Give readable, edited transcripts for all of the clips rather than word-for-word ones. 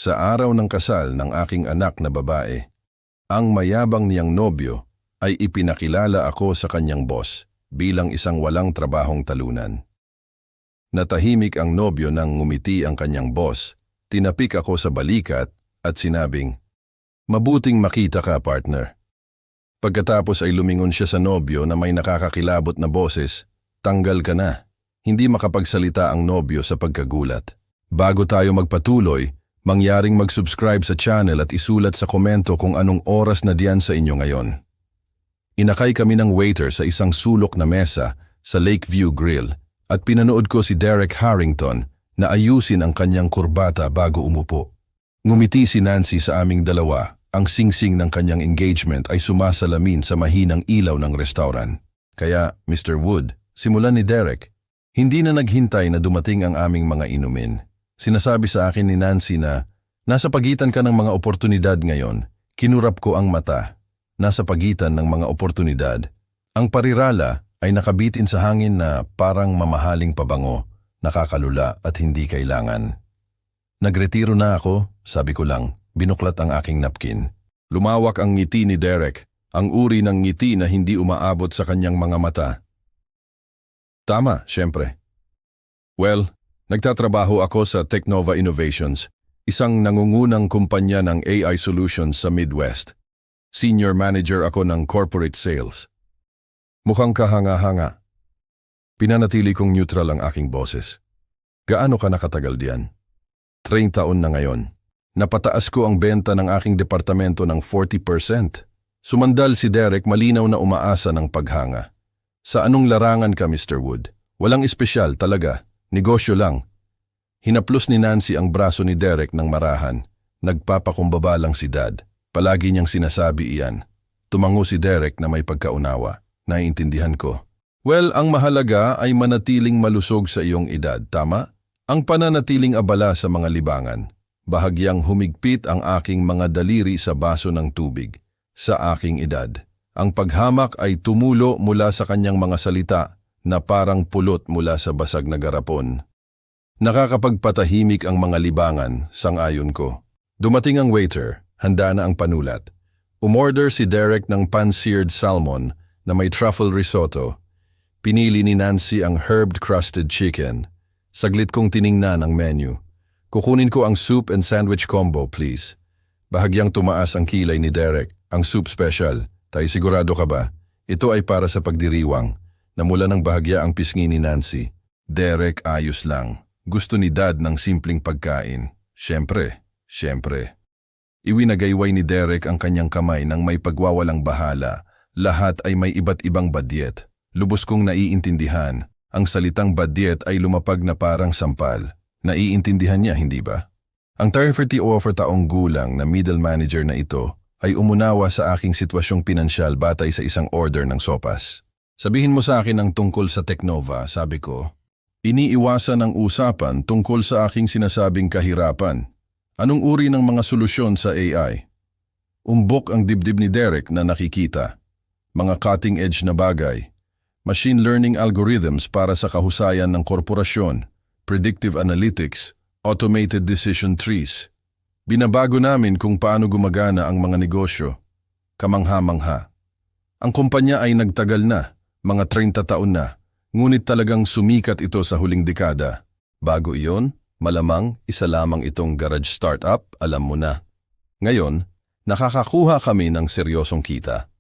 Sa araw ng kasal ng aking anak na babae, ang mayabang niyang nobyo ay ipinakilala ako sa kanyang boss bilang isang walang trabahong talunan. Natahimik ang nobyo nang ngumiti ang kanyang boss, tinapik ako sa balikat at sinabing, "Mabuting makita ka, partner." Pagkatapos ay lumingon siya sa nobyo na may nakakakilabot na boses, "Tanggal ka na." Hindi makapagsalita ang nobyo sa pagkagulat. Bago tayo magpatuloy, mangyaring mag-subscribe sa channel at isulat sa komento kung anong oras na diyan sa inyo ngayon. Inakay kami ng waiter sa isang sulok na mesa sa Lakeview Grill at pinanood ko si Derek Harrington na ayusin ang kanyang kurbata bago umupo. Ngumiti si Nancy sa aming dalawa. Ang singsing ng kanyang engagement ay sumasalamin sa mahinang ilaw ng restaurant. Kaya, Mr. Wood, simulan ni Derek. Hindi na naghintay na dumating ang aming mga inumin. Sinasabi sa akin ni Nancy na, "Nasa pagitan ka ng mga oportunidad ngayon." Kinurap ko ang mata. Nasa pagitan ng mga oportunidad. Ang parirala ay nakabitin sa hangin na parang mamahaling pabango, nakakalula at hindi kailangan. "Nagretiro na ako," sabi ko lang, binuklat ang aking napkin. Lumawak ang ngiti ni Derek, ang uri ng ngiti na hindi umaabot sa kanyang mga mata. "Tama, syempre. Well, nagtatrabaho ako sa Technova Innovations, isang nangungunang kumpanya ng AI solutions sa Midwest. Senior manager ako ng corporate sales." Mukhang kahanga-hanga. Pinanatili kong neutral ang aking boses. "Gaano ka nakatagal diyan?" 30 taon na ngayon. Napataas ko ang benta ng aking departamento ng 40%. Sumandal si Derek, malinaw na umaasa ng paghanga. "Sa anong larangan ka, Mr. Wood?" "Walang espesyal talaga. Negosyo lang." Hinaplos ni Nancy ang braso ni Derek ng marahan. Nagpapakumbaba lang si Dad. Palagi niyang sinasabi iyan. Tumango si Derek na may pagkaunawa. Naiintindihan ko. "Well, ang mahalaga ay manatiling malusog sa iyong edad, tama? Ang pananatiling abala sa mga libangan." Bahagyang humigpit ang aking mga daliri sa baso ng tubig. "Sa aking edad." Ang paghamak ay tumulo mula sa kanyang mga salita na parang pulot mula sa basag na garapon. Nakakapagpatahimik ang mga libangan, sang-ayon ko. Dumating ang waiter, handa na ang panulat. Umorder si Derek ng pan-seared salmon na may truffle risotto. Pinili ni Nancy ang herb-crusted chicken. Saglit kong tiningnan ang menu. "Kukunin ko ang soup and sandwich combo, please." Bahagyang tumaas ang kilay ni Derek. "Ang soup special. Tay, sigurado ka ba? Ito ay para sa pagdiriwang." Namula ng bahagya ang pisngi ni Nancy. "Derek, ayos lang. Gusto ni Dad ng simpleng pagkain." Siyempre. Iwinagayway ni Derek ang kanyang kamay ng may pagwawalang bahala. Lahat ay may iba't ibang badyet. Lubos kong naiintindihan. Ang salitang badyet ay lumapag na parang sampal. Naiintindihan niya, hindi ba? Ang 34 taong gulang na middle manager na ito ay umunawa sa aking sitwasyong pinansyal batay sa isang order ng sopas. "Sabihin mo sa akin ang tungkol sa Technova," sabi ko. Iniiwasan ang usapan tungkol sa aking sinasabing kahirapan. Anong uri ng mga solusyon sa AI? Umbok ang dibdib ni Derek na nakikita. Mga cutting-edge na bagay. Machine learning algorithms para sa kahusayan ng korporasyon, predictive analytics, automated decision trees. Binabago namin kung paano gumagana ang mga negosyo. Kamangha-mangha. Ang kumpanya ay nagtagal na, mga 30 taon na, ngunit talagang sumikat ito sa huling dekada. Bago iyon, malamang isa lamang itong garage startup, alam mo na. Ngayon, nakakakuha kami ng seryosong kita.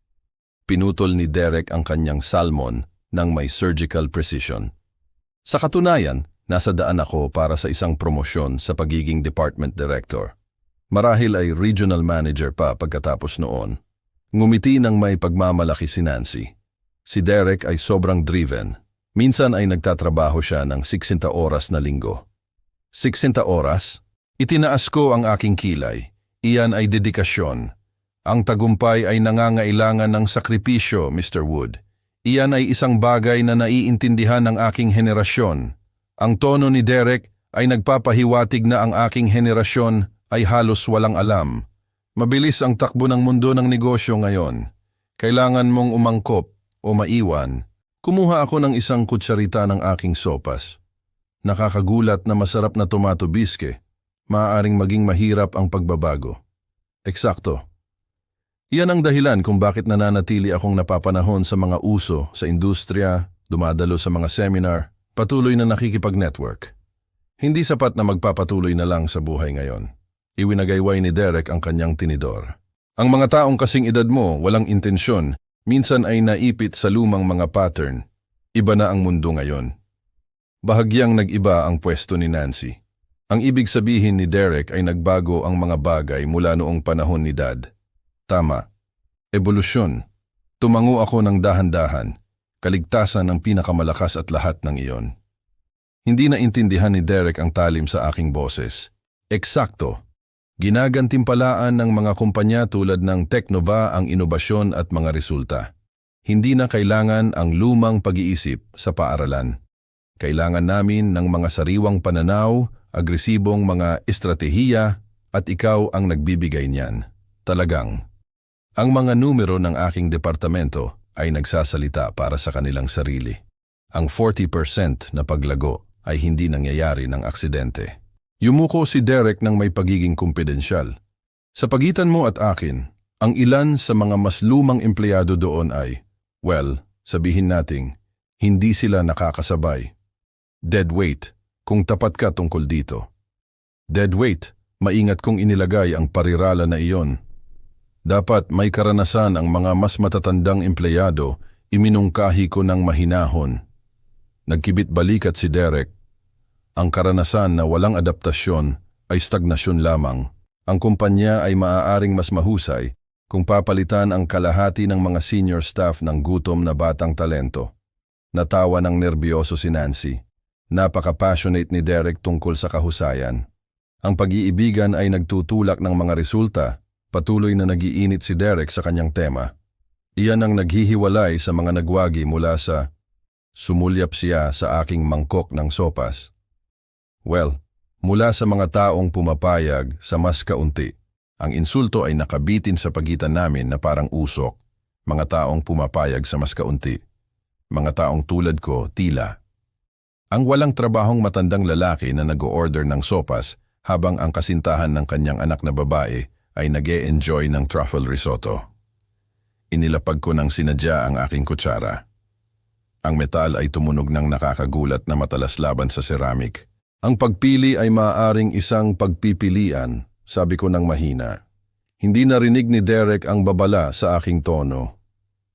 Pinutol ni Derek ang kanyang salmon ng may surgical precision. Sa katunayan, nasa daan ako para sa isang promosyon sa pagiging department director. Marahil ay regional manager pa pagkatapos noon. Ngumiti ng may pagmamalaki si Nancy. Si Derek ay sobrang driven. Minsan ay nagtatrabaho siya ng 60 oras na linggo. 60 oras? Itinaas ko ang aking kilay. Iyan ay dedikasyon. Ang tagumpay ay nangangailangan ng sakripisyo, Mr. Wood. Iyan ay isang bagay na naiintindihan ng aking henerasyon. Ang tono ni Derek ay nagpapahiwatig na ang aking henerasyon ay halos walang alam. Mabilis ang takbo ng mundo ng negosyo ngayon. Kailangan mong umangkop o maiwan. Kumuha ako ng isang kutsarita ng aking sopas. Nakakagulat na masarap na tomato bisque. maaaring maging mahirap ang pagbabago. Eksakto. Iyan ang dahilan kung bakit nananatili akong napapanahon sa mga uso sa industriya, dumadalo sa mga seminar, patuloy na nakikipag-network. Hindi sapat na magpapatuloy na lang sa buhay ngayon. Iwinagayway ni Derek ang kanyang tinidor. Ang mga taong kasing edad mo, walang intensyon, minsan ay naipit sa lumang mga pattern. Iba na ang mundo ngayon. Bahagyang nag-iba ang pwesto ni Nancy. Ang ibig sabihin ni Derek ay nagbago ang mga bagay mula noong panahon ni Dad. Tama. Evolusyon. Tumango ako ng dahan-dahan. Kaligtasan ang pinakamalakas at lahat ng iyon. Hindi naintindihan ni Derek ang talim sa aking boses. Eksakto. Ginagantimpalaan ng mga kumpanya tulad ng Teknova ang inobasyon at mga resulta. Hindi na kailangan ang lumang pag-iisip sa paaralan. Kailangan namin ng mga sariwang pananaw, agresibong mga estratehiya at ikaw ang nagbibigay niyan. Talagang. Ang mga numero ng aking departamento ay nagsasalita para sa kanilang sarili. Ang 40% na paglago ay hindi nangyayari ng aksidente. Yumuko si Derek ng may pagiging kumpidensyal. Sa pagitan mo at akin, ang ilan sa mga mas lumang empleyado doon ay, sabihin nating, hindi sila nakakasabay. Dead weight, kung tapat ka tungkol dito. Dead weight, maingat kong inilagay ang parirala na iyon. Dapat may karanasan ang mga mas matatandang empleyado, iminungkahi ko ng mahinahon. Nagkibit balikat si Derek. Ang karanasan na walang adaptasyon ay stagnasyon lamang. Ang kumpanya ay maaaring mas mahusay kung papalitan ang kalahati ng mga senior staff ng gutom na batang talento. Natawa ng nerbiyoso si Nancy. Napaka-passionate ni Derek tungkol sa kahusayan. Ang pag-iibigan ay nagtutulak ng mga resulta. Patuloy na nagiinit si Derek sa kanyang tema. Iyan ang naghihiwalay sa mga nagwagi mula sa sumulyap siya sa aking mangkok ng sopas. Mula sa mga taong pumapayag sa mas kaunti. Ang insulto ay nakabitin sa pagitan namin na parang usok. Mga taong pumapayag sa mas kaunti. Mga taong tulad ko, tila. Ang walang trabahong matandang lalaki na nag-o-order ng sopas habang ang kasintahan ng kanyang anak na babae ay nag-e-enjoy ng truffle risotto. Inilapag ko ng sinadya ang aking kutsara. Ang metal ay tumunog ng nakakagulat na matalas laban sa ceramic. Ang pagpili ay maaaring isang pagpipilian, sabi ko ng mahina. Hindi narinig ni Derek ang babala sa aking tono.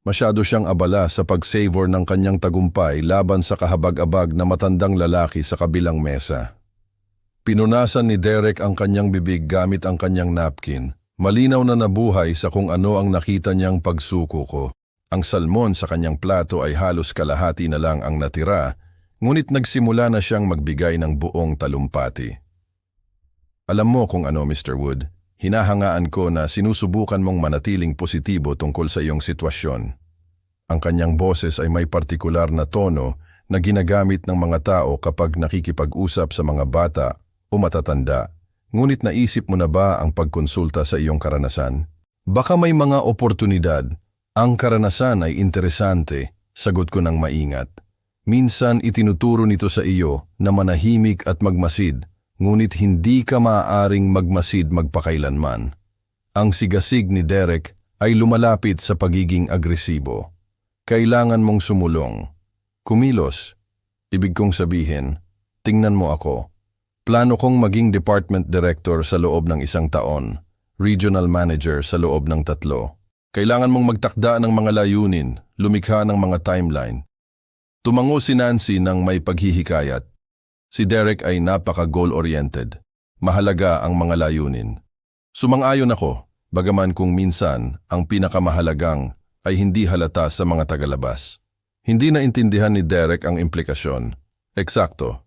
Masyado siyang abala sa pag-savor ng kanyang tagumpay laban sa kahabag-abag na matandang lalaki sa kabilang mesa. Pinunasan ni Derek ang kanyang bibig gamit ang kanyang napkin. Malinaw na nabuhay sa kung ano ang nakita niyang pagsuko ko. Ang salmon sa kanyang plato ay halos kalahati na lang ang natira, ngunit nagsimula na siyang magbigay ng buong talumpati. Alam mo kung ano, Mr. Wood, hinahangaan ko na sinusubukan mong manatiling positibo tungkol sa iyong sitwasyon. Ang kanyang boses ay may partikular na tono na ginagamit ng mga tao kapag nakikipag-usap sa mga bata o matatanda. Ngunit naisip mo na ba ang pagkonsulta sa iyong karanasan? Baka may mga oportunidad. Ang karanasan ay interesante, sagot ko ng maingat. Minsan itinuturo nito sa iyo na manahimik at magmasid, ngunit hindi ka maaaring magmasid magpakailanman. Ang sigasig ni Derek ay lumalapit sa pagiging agresibo. Kailangan mong sumulong. Kumilos. Ibig kong sabihin, tingnan mo ako. Plano kong maging department director sa loob ng 1 taon, regional manager sa loob ng 3. Kailangan mong magtakda ng mga layunin, lumikha ng mga timeline. Tumango si Nancy ng may paghihikayat. Si Derek ay napaka-goal-oriented. Mahalaga ang mga layunin. Sumang-ayon ako, bagaman kung minsan ang pinakamahalagang ay hindi halata sa mga tagalabas. Hindi naintindihan ni Derek ang implikasyon. Eksakto.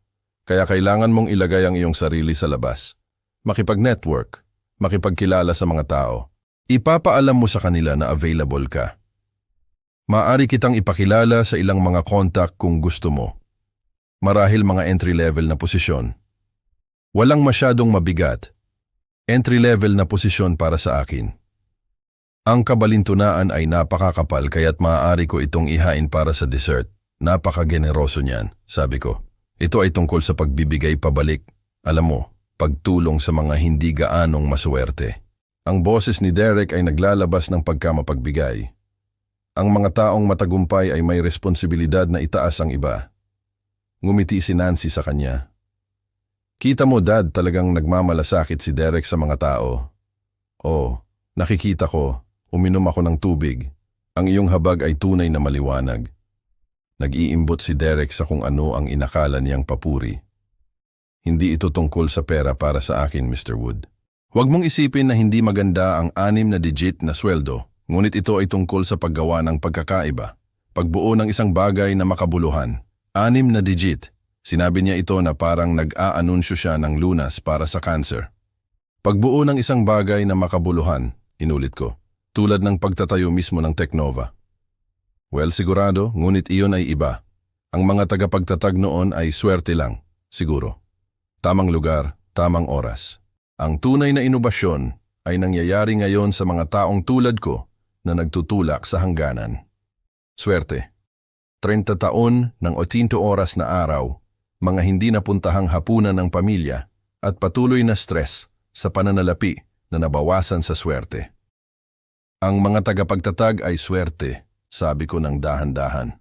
Kaya kailangan mong ilagay ang iyong sarili sa labas. Makipag-network, makipagkilala sa mga tao. Ipapaalam mo sa kanila na available ka. Maaari kitang ipakilala sa ilang mga contact kung gusto mo. Marahil mga entry-level na posisyon. Walang masyadong mabigat. Entry-level na posisyon para sa akin. Ang kabalintunaan ay napakakapal kaya't maaari ko itong ihain para sa dessert. Napakageneroso niyan, sabi ko. Ito ay tungkol sa pagbibigay pabalik. Alam mo, pagtulong sa mga hindi gaanong maswerte. Ang boses ni Derek ay naglalabas ng pagkamapagbigay. Ang mga taong matagumpay ay may responsibilidad na itaas ang iba. Ngumiti si Nancy sa kanya. Kita mo, Dad, talagang nagmamalasakit si Derek sa mga tao. Oh, nakikita ko, uminom ako ng tubig. Ang iyong habag ay tunay na maliwanag. Nag-iimbot si Derek sa kung ano ang inakala niyang papuri. Hindi ito tungkol sa pera para sa akin, Mr. Wood. Huwag mong isipin na hindi maganda ang 6 na digit na sweldo, ngunit ito ay tungkol sa paggawa ng pagkakaiba. Pagbuo ng isang bagay na makabuluhan. 6 na digit. Sinabi niya ito na parang nag-aanunsyo siya ng lunas para sa cancer. Pagbuo ng isang bagay na makabuluhan, inulit ko, tulad ng pagtatayo mismo ng Teknova. Well, sigurado, ngunit iyon ay iba. Ang mga tagapagtatag noon ay swerte lang, siguro. Tamang lugar, tamang oras. Ang tunay na inobasyon ay nangyayari ngayon sa mga taong tulad ko na nagtutulak sa hangganan. Swerte. 30 taon ng 80 oras na araw, mga hindi napuntahang hapunan ng pamilya at patuloy na stress sa pananalapi na nabawasan sa swerte. Ang mga tagapagtatag ay swerte, sabi ko ng dahan-dahan.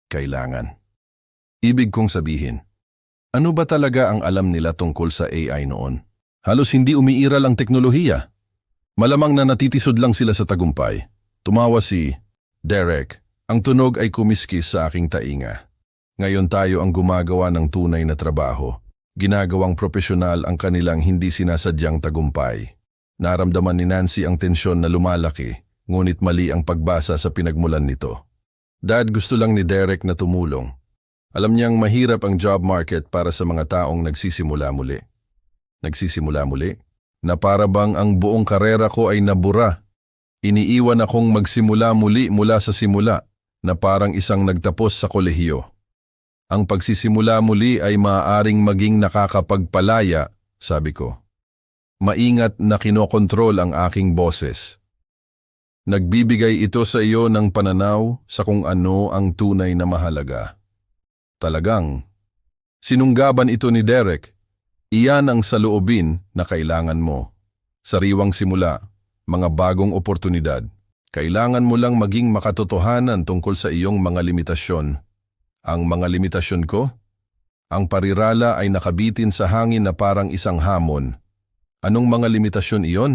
Kailangan. Ibig kong sabihin, ano ba talaga ang alam nila tungkol sa AI noon? Halos hindi umiiral ang teknolohiya. Malamang na natitisod lang sila sa tagumpay. Tumawa si Derek. Ang tunog ay kumiskis sa aking tainga. Ngayon tayo ang gumagawa ng tunay na trabaho. Ginagawang profesional ang kanilang hindi sinasadyang tagumpay. Naramdaman ni Nancy ang tensyon na lumalaki, ngunit mali ang pagbasa sa pinagmulan nito. Dad, gusto lang ni Derek na tumulong. Alam niyang mahirap ang job market para sa mga taong nagsisimula muli. Nagsisimula muli? Na para bang ang buong karera ko ay nabura. Iniiwan akong magsimula muli mula sa simula, na parang isang nagtapos sa kolehiyo. Ang pagsisimula muli ay maaaring maging nakakapagpalaya, sabi ko. Maingat na kinokontrol ang aking boses. Nagbibigay ito sa iyo ng pananaw sa kung ano ang tunay na mahalaga. Talagang, sinunggaban ito ni Derek. Iyan ang saloobin na kailangan mo. Sariwang simula, mga bagong oportunidad. Kailangan mo lang maging makatotohanan tungkol sa iyong mga limitasyon. Ang mga limitasyon ko? Ang parirala ay nakabitin sa hangin na parang isang hamon. Anong mga limitasyon iyon?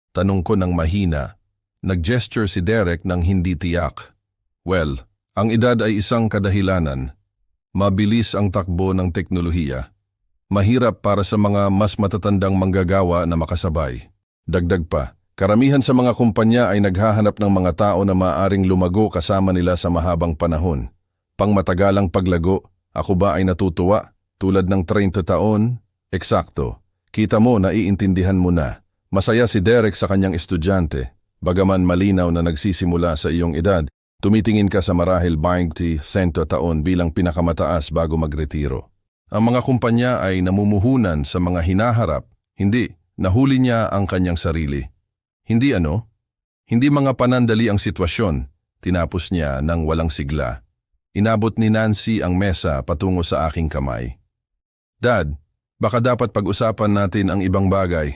Tanong ko ng mahina. Nag-gesture si Derek ng hindi tiyak. Well, ang edad ay isang kadahilanan. Mabilis ang takbo ng teknolohiya. Mahirap para sa mga mas matatandang manggagawa na makasabay. Dagdag pa, karamihan sa mga kumpanya ay naghahanap ng mga tao na maaaring lumago kasama nila sa mahabang panahon. Pangmatagalang paglago, ako ba ay natutuwa? Tulad ng 30 taon? Eksakto. Kita mo, naiintindihan mo na. Masaya si Derek sa kanyang estudyante. Bagaman malinaw na nagsisimula sa iyong edad, tumitingin ka sa marahil 20 taon bilang pinakamataas bago magretiro. Ang mga kumpanya ay namumuhunan sa mga hinaharap, hindi. Nahuli niya ang kanyang sarili. Hindi Hindi mga panandali ang sitwasyon. Tinapos niya ng walang sigla. Inabot ni Nancy ang mesa patungo sa aking kamay. Dad, baka dapat pag-usapan natin ang ibang bagay.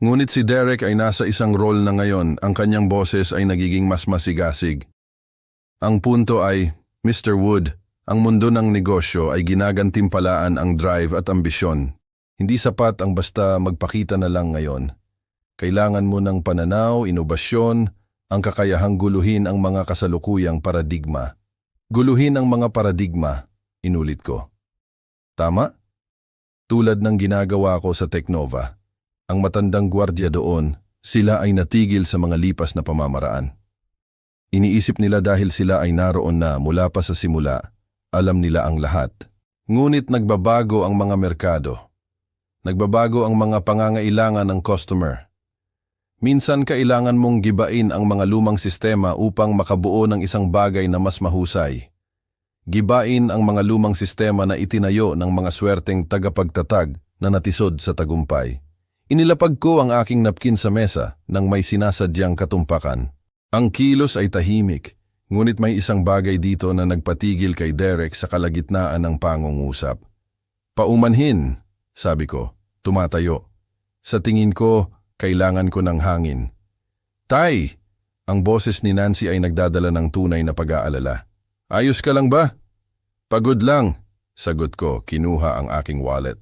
Ngunit si Derek ay nasa isang role na ngayon, ang kanyang boses ay nagiging mas masigasig. Ang punto ay, Mr. Wood, ang mundo ng negosyo ay ginagantimpalaan ang drive at ambisyon. Hindi sapat ang basta magpakita na lang ngayon. Kailangan mo ng pananaw, inobasyon, ang kakayahang guluhin ang mga kasalukuyang paradigma. Guluhin ang mga paradigma, inulit ko. Tama? Tulad ng ginagawa ko sa Teknova. Ang matandang gwardiya doon, sila ay natigil sa mga lipas na pamamaraan. Iniisip nila dahil sila ay naroon na mula pa sa simula, alam nila ang lahat. Ngunit nagbabago ang mga merkado. Nagbabago ang mga pangangailangan ng customer. Minsan kailangan mong gibain ang mga lumang sistema upang makabuo ng isang bagay na mas mahusay. Gibain ang mga lumang sistema na itinayo ng mga swerteng tagapagtatag na natisod sa tagumpay. Inilapag ko ang aking napkin sa mesa nang may sinasadyang katumpakan. Ang kilos ay tahimik, ngunit may isang bagay dito na nagpatigil kay Derek sa kalagitnaan ng pangungusap. Paumanhin, sabi ko, tumatayo. Sa tingin ko, kailangan ko ng hangin. Tay! Ang boses ni Nancy ay nagdadala ng tunay na pag-aalala. Ayos ka lang ba? Pagod lang, sagot ko, kinuha ang aking wallet.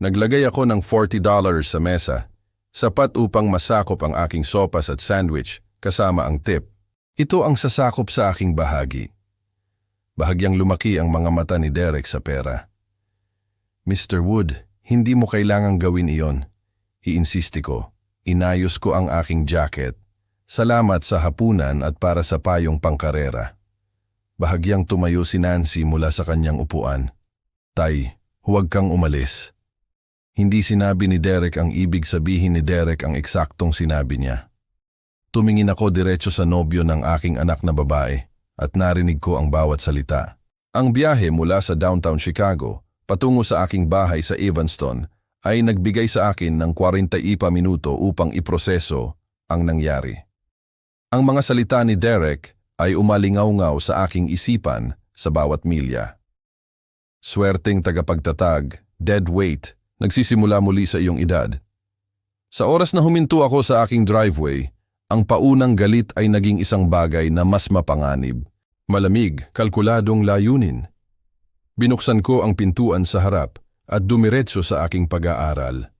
Naglagay ako ng $40 sa mesa, sapat upang masakop ang aking sopas at sandwich kasama ang tip. Ito ang sasakop sa aking bahagi. Bahagyang lumaki ang mga mata ni Derek sa pera. Mr. Wood, hindi mo kailangang gawin iyon. Iinsisti ko. Inayos ko ang aking jacket. Salamat sa hapunan at para sa payong pangkarera. Bahagyang tumayo si Nancy mula sa kanyang upuan. Tay, huwag kang umalis. Hindi sinabi ni Derek ang ibig sabihin ni Derek ang eksaktong sinabi niya. Tumingin ako diretso sa nobyo ng aking anak na babae at narinig ko ang bawat salita. Ang biyahe mula sa downtown Chicago patungo sa aking bahay sa Evanston ay nagbigay sa akin ng 40 minuto upang iproseso ang nangyari. Ang mga salita ni Derek ay umalingaw-ngaw sa aking isipan sa bawat milya. Swerteng tagapagtatag, dead weight, nagsisimula muli sa iyong edad. Sa oras na huminto ako sa aking driveway, ang paunang galit ay naging isang bagay na mas mapanganib. Malamig, kalkuladong layunin. Binuksan ko ang pintuan sa harap at dumiretso sa aking pag-aaral.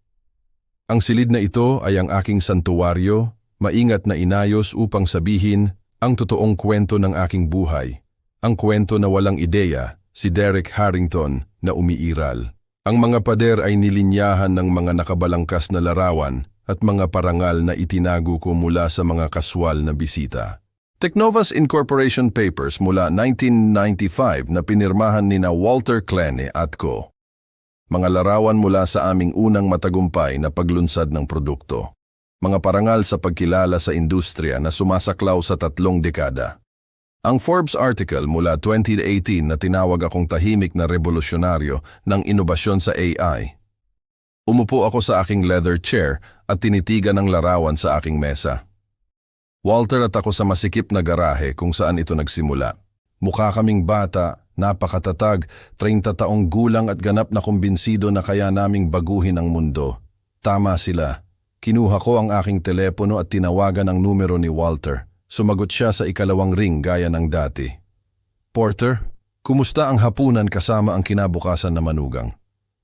Ang silid na ito ay ang aking santuwaryo, maingat na inayos upang sabihin ang totoong kwento ng aking buhay. Ang kwento na walang ideya, si Derek Harrington na umiiral. Ang mga pader ay nilinyahan ng mga nakabalangkas na larawan at mga parangal na itinago ko mula sa mga kaswal na bisita. Technovas Incorporation Papers mula 1995 na pinirmahan nina Walter Klene at Co. Mga larawan mula sa aming unang matagumpay na paglunsad ng produkto. Mga parangal sa pagkilala sa industriya na sumasaklaw sa 3 dekada. Ang Forbes article mula 2018 na tinawag akong tahimik na revolusyonaryo ng inobasyon sa AI. Umupo ako sa aking leather chair at tinitigan ang larawan sa aking mesa. Walter at ako sa masikip na garahe kung saan ito nagsimula. Mukha kaming bata, napakatatag, 30 taong gulang at ganap na kumbinsido na kaya naming baguhin ang mundo. Tama sila. Kinuha ko ang aking telepono at tinawagan ang numero ni Walter. Sumagot siya sa ikalawang ring gaya ng dati. Porter, kumusta ang hapunan kasama ang kinabukasan na manugang?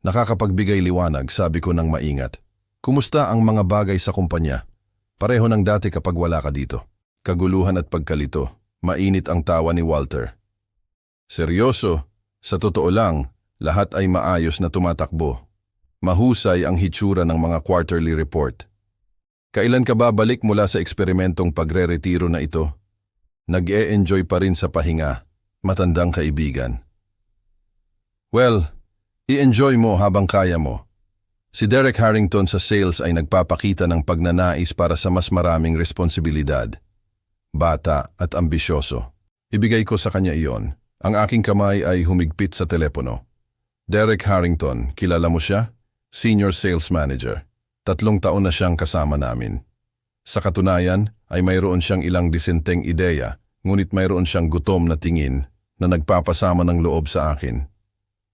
Nakakapagbigay liwanag, sabi ko ng maingat. Kumusta ang mga bagay sa kumpanya? Pareho ng dati kapag wala ka dito. Kaguluhan at pagkalito. Mainit ang tawa ni Walter. Seryoso, sa totoo lang, lahat ay maayos na tumatakbo. Mahusay ang hitsura ng mga quarterly report. Kailan ka ba balik mula sa eksperimentong pagre-retiro na ito? Nag-e-enjoy pa rin sa pahinga, matandang kaibigan. Well, i-enjoy mo habang kaya mo. Si Derek Harrington sa sales ay nagpapakita ng pagnanais para sa mas maraming responsibilidad. Bata at ambisyoso. Ibigay ko sa kanya iyon. Ang aking kamay ay humigpit sa telepono. Derek Harrington, kilala mo siya? Senior Sales Manager. 3 taon na siyang kasama namin. Sa katunayan ay mayroon siyang ilang disenteng ideya, ngunit mayroon siyang gutom na tingin na nagpapasama ng loob sa akin.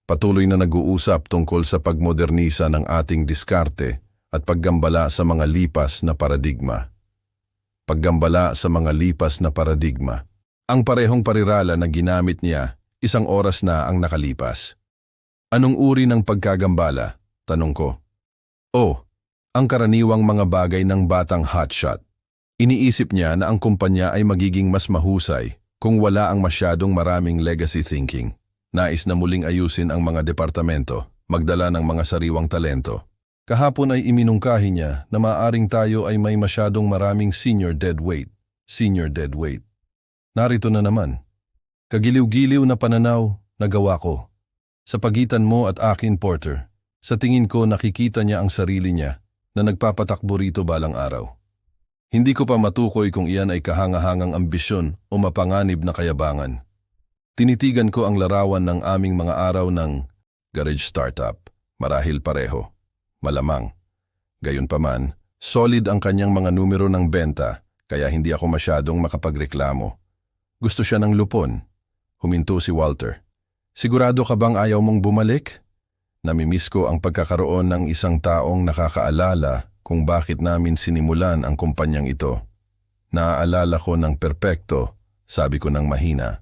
Patuloy na nag-uusap tungkol sa pagmodernisa ng ating diskarte at paggambala sa mga lipas na paradigma. Paggambala sa mga lipas na paradigma. Ang parehong parirala na ginamit niya, 1 oras na ang nakalipas. Anong uri ng pagkagambala? Tanong ko. Ang karaniwang mga bagay ng batang hotshot. Iniisip niya na ang kumpanya ay magiging mas mahusay kung wala ang masyadong maraming legacy thinking. Nais na muling ayusin ang mga departamento, magdala ng mga sariwang talento. Kahapon ay iminungkahi niya na maaring tayo ay may masyadong maraming senior dead weight. Narito na naman. Kagiliw-giliw na pananaw na gawa ko. Sa pagitan mo at akin, Porter, sa tingin ko nakikita niya ang sarili niya na nagpapatakbo rito balang araw. Hindi ko pa matukoy kung iyan ay kahangahangang ambisyon o mapanganib na kayabangan. Tinitigan ko ang larawan ng aming mga araw ng garage startup. Marahil pareho. Malamang. Gayunpaman, solid ang kanyang mga numero ng benta kaya hindi ako masyadong makapagreklamo. Gusto siya ng lupon. Huminto si Walter. Sigurado ka bang ayaw mong bumalik? Namimiss ko ang pagkakaroon ng isang taong nakakaalala kung bakit namin sinimulan ang kumpanyang ito. Naaalala ko ng perpekto, sabi ko ng mahina.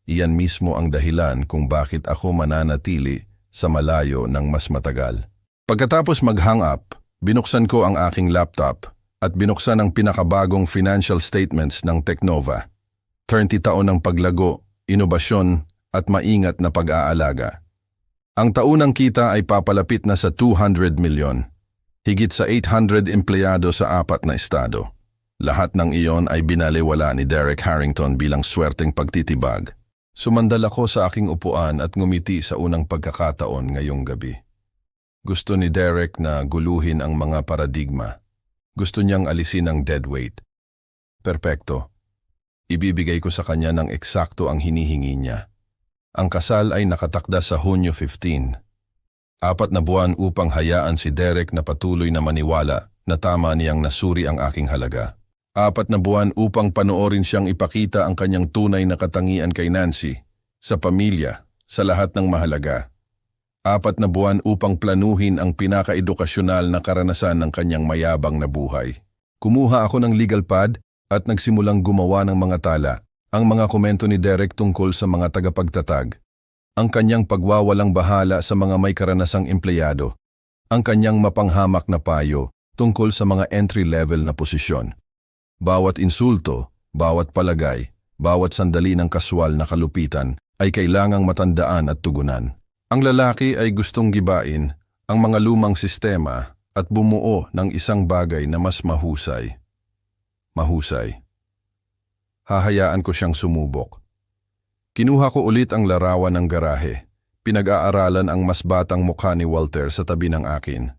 Iyan mismo ang dahilan kung bakit ako mananatili sa malayo ng mas matagal. Pagkatapos mag-hang up, binuksan ko ang aking laptop at binuksan ang pinakabagong financial statements ng Teknova. 30 taon ng paglago, inobasyon at maingat na pag-aalaga. Ang taunang kita ay papalapit na sa 200 milyon. Higit sa 800 empleyado sa 4 na estado. Lahat ng iyon ay binaliwala ni Derek Harrington bilang swerteng pagtitibag. Sumandal ako sa aking upuan at ngumiti sa unang pagkakataon ngayong gabi. Gusto ni Derek na guluhin ang mga paradigma. Gusto niyang alisin ang deadweight. Perpekto. Ibibigay ko sa kanya ng eksakto ang hinihingi niya. Ang kasal ay nakatakda sa Hunyo 15. 4 na buwan upang hayaan si Derek na patuloy na maniwala na tama niyang nasuri ang aking halaga. 4 na buwan upang panoorin siyang ipakita ang kanyang tunay na katangian kay Nancy, sa pamilya, sa lahat ng mahalaga. 4 na buwan upang planuhin ang pinaka-edukasyonal na karanasan ng kanyang mayabang na buhay. Kumuha ako ng legal pad at nagsimulang gumawa ng mga tala. Ang mga komento ni Derek tungkol sa mga tagapagtatag. Ang kanyang pagwawalang bahala sa mga may karanasang empleyado. Ang kanyang mapanghamak na payo tungkol sa mga entry-level na posisyon. Bawat insulto, bawat palagay, bawat sandali ng kaswal na kalupitan ay kailangang matandaan at tugunan. Ang lalaki ay gustong gibain ang mga lumang sistema at bumuo ng isang bagay na mas mahusay. Mahusay. Hahayaan ko siyang sumubok. Kinuha ko ulit ang larawan ng garahe. Pinag-aaralan ang mas batang mukha ni Walter sa tabi ng akin.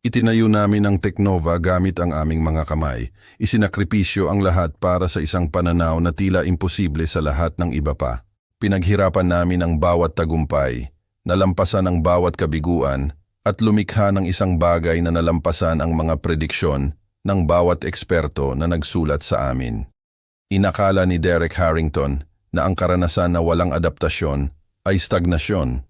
Itinayo namin ang Teknova gamit ang aming mga kamay. Isinakripisyo ang lahat para sa isang pananaw na tila imposible sa lahat ng iba pa. Pinaghirapan namin ang bawat tagumpay, nalampasan ang bawat kabiguan, at lumikha ng isang bagay na nalampasan ang mga prediksyon ng bawat eksperto na nagsulat sa amin. Inakala ni Derek Harrington na ang karanasan na walang adaptasyon ay stagnasyon.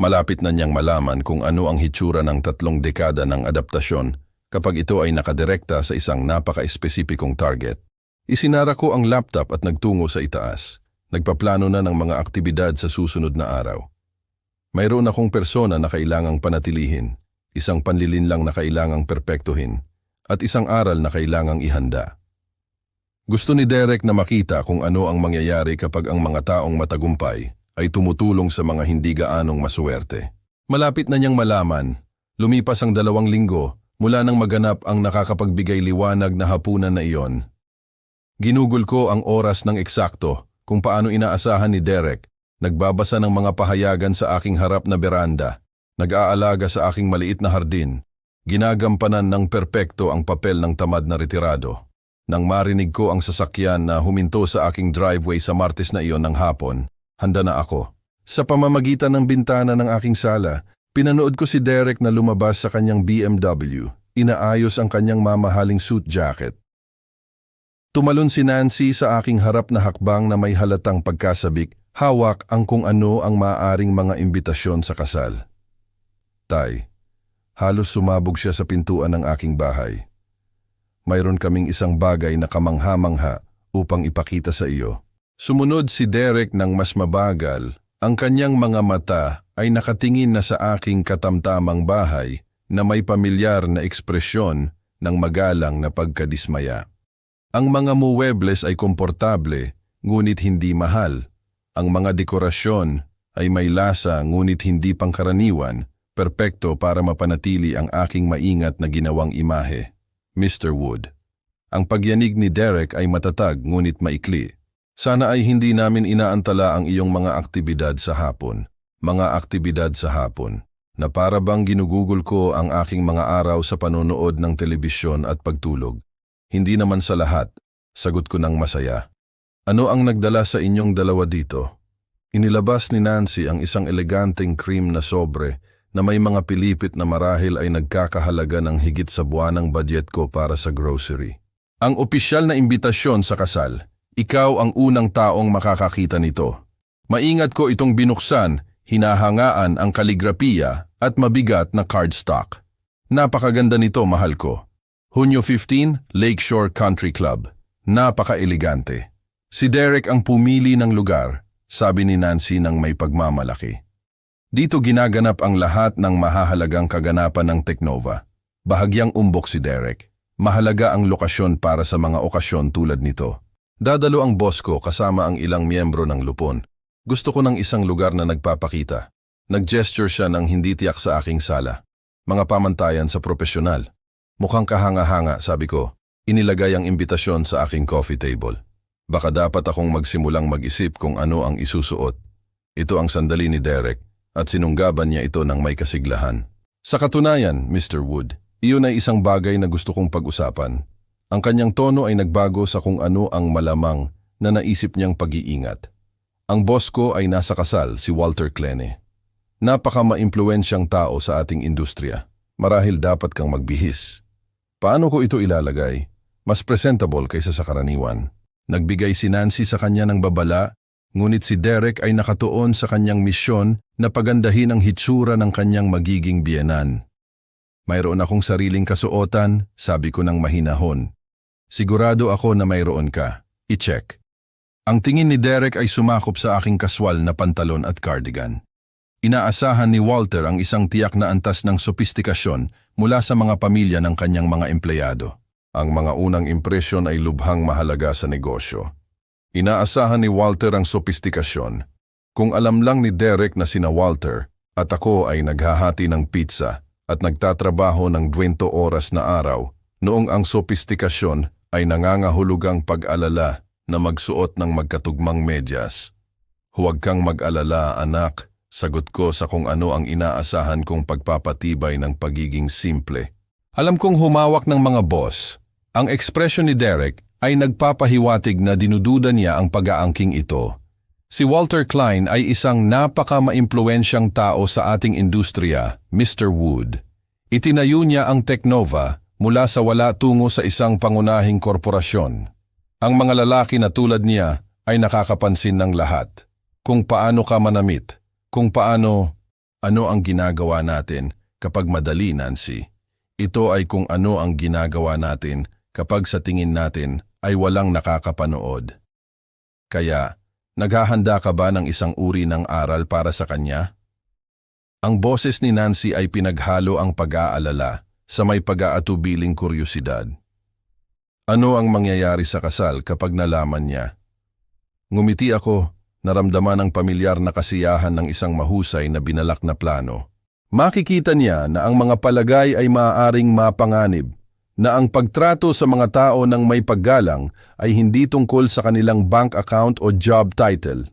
Malapit na niyang malaman kung ano ang hitsura ng 3 dekada ng adaptasyon kapag ito ay nakadirekta sa isang napaka-espesipikong target. Isinara ko ang laptop at nagtungo sa itaas. Nagpaplano na ng mga aktibidad sa susunod na araw. Mayroon akong persona na kailangang panatilihin, isang panlilinlang na kailangang perpektuhin, at isang aral na kailangang ihanda. Gusto ni Derek na makita kung ano ang mangyayari kapag ang mga taong matagumpay ay tumutulong sa mga hindi gaanong masuwerte. Malapit na niyang malaman, lumipas ang 2 linggo mula nang maganap ang nakakapagbigay liwanag na hapunan na iyon. Ginugol ko ang oras ng eksakto kung paano inaasahan ni Derek, nagbabasa ng mga pahayagan sa aking harap na beranda, nag-aalaga sa aking maliit na hardin, ginagampanan ng perpekto ang papel ng tamad na retirado. Nang marinig ko ang sasakyan na huminto sa aking driveway sa Martes na iyon ng hapon, handa na ako. Sa pamamagitan ng bintana ng aking sala, pinanood ko si Derek na lumabas sa kanyang BMW, inaayos ang kanyang mamahaling suit jacket. Tumalon si Nancy sa aking harap na hakbang na may halatang pagkasabik, hawak ang kung ano ang maaaring mga imbitasyon sa kasal. Tay, halos sumabog siya sa pintuan ng aking bahay. Mayroon kaming isang bagay na kamangha-mangha upang ipakita sa iyo. Sumunod si Derek ng mas mabagal. Ang kanyang mga mata ay nakatingin na sa aking katamtamang bahay na may pamilyar na ekspresyon ng magalang na pagkadismaya. Ang mga muwebles ay komportable, ngunit hindi mahal. Ang mga dekorasyon ay may lasa ngunit hindi pangkaraniwan, perpekto para mapanatili ang aking maingat na ginawang imahe. Mr. Wood. Ang pagyanig ni Derek ay matatag ngunit maikli. Sana ay hindi namin inaantala ang iyong mga aktibidad sa hapon. Mga aktibidad sa hapon, na para bang ginugugol ko ang aking mga araw sa panonood ng telebisyon at pagtulog. Hindi naman sa lahat, sagot ko ng masaya. Ano ang nagdala sa inyong dalawa dito? Inilabas ni Nancy ang isang eleganteng cream na sobre na may mga pilipit na marahil ay nagkakahalaga ng higit sa buwanang budget ko para sa grocery. Ang opisyal na imbitasyon sa kasal, ikaw ang unang taong makakakita nito. Maingat ko itong binuksan, hinahangaan ang kaligrapiya at mabigat na cardstock. Napakaganda nito, mahal ko. Hunyo 15, Lakeshore Country Club. Napaka-elegante. Si Derek ang pumili ng lugar, sabi ni Nancy ng may pagmamalaki. Dito ginaganap ang lahat ng mahahalagang kaganapan ng Teknova. Bahagyang umbok si Derek. Mahalaga ang lokasyon para sa mga okasyon tulad nito. Dadalo ang boss ko kasama ang ilang miyembro ng lupon. Gusto ko ng isang lugar na nagpapakita. Nag-gesture siya ng hindi tiyak sa aking sala. Mga pamantayan sa propesyonal. Mukhang kahanga-hanga, sabi ko. Inilagay ang imbitasyon sa aking coffee table. Baka dapat akong magsimulang mag-isip kung ano ang isusuot. Ito ang sandali ni Derek at sinunggaban niya ito ng may kasiglahan. Sa katunayan, Mr. Wood, iyon ay isang bagay na gusto kong pag-usapan. Ang kanyang tono ay nagbago sa kung ano ang malamang na naisip niyang pag-iingat. Ang boss ko ay nasa kasal, si Walter Klene. Napaka-maimpluwensyang tao sa ating industriya. Marahil dapat kang magbihis. Paano ko ito ilalagay? Mas presentable kaysa sa karaniwan. Nagbigay si Nancy sa kanya ng babala, ngunit si Derek ay nakatuon sa kanyang misyon na pagandahin ang hitsura ng kanyang magiging biyenan. Mayroon akong sariling kasuotan, sabi ko ng mahinahon. Sigurado ako na mayroon ka. I-check. Ang tingin ni Derek ay sumakop sa aking kaswal na pantalon at cardigan. Inaasahan ni Walter ang isang tiyak na antas ng sopistikasyon mula sa mga pamilya ng kanyang mga empleyado. Ang mga unang impresyon ay lubhang mahalaga sa negosyo. Inaasahan ni Walter ang sopistikasyon. Kung alam lang ni Derek na sina Walter at ako ay naghahati ng pizza at nagtatrabaho ng 20 oras na araw, noong ang sopistikasyon ay nangangahulugang pag-alala na magsuot ng magkatugmang medyas. Huwag kang mag-alala, anak, sagot ko sa kung ano ang inaasahan kong pagpapatibay ng pagiging simple. Alam kong humawak ng mga boss. Ang ekspresyon ni Derek ay nagpapahiwatig na dinududa niya ang pag-aangking ito. Si Walter Klein ay isang napaka-maimpluwensyang tao sa ating industriya, Mr. Wood. Itinayo niya ang Teknova mula sa wala tungo sa isang pangunahing korporasyon. Ang mga lalaki na tulad niya ay nakakapansin ng lahat. Kung paano ka manamit, kung ano ang ginagawa natin kapag madali, Nancy. Ito ay kung ano ang ginagawa natin kapag sa tingin natin ay walang nakakapanood. Kaya, naghahanda ka ba ng isang uri ng aral para sa kanya? Ang boses ni Nancy ay pinaghalo ang pag-aalala sa may pag-aatubiling kuryosidad. Ano ang mangyayari sa kasal kapag nalaman niya? Ngumiti ako, naramdaman ang pamilyar na kasiyahan ng isang mahusay na binalak na plano. Makikita niya na ang mga palagay ay maaaring mapanganib, na ang pagtrato sa mga tao ng may paggalang ay hindi tungkol sa kanilang bank account o job title,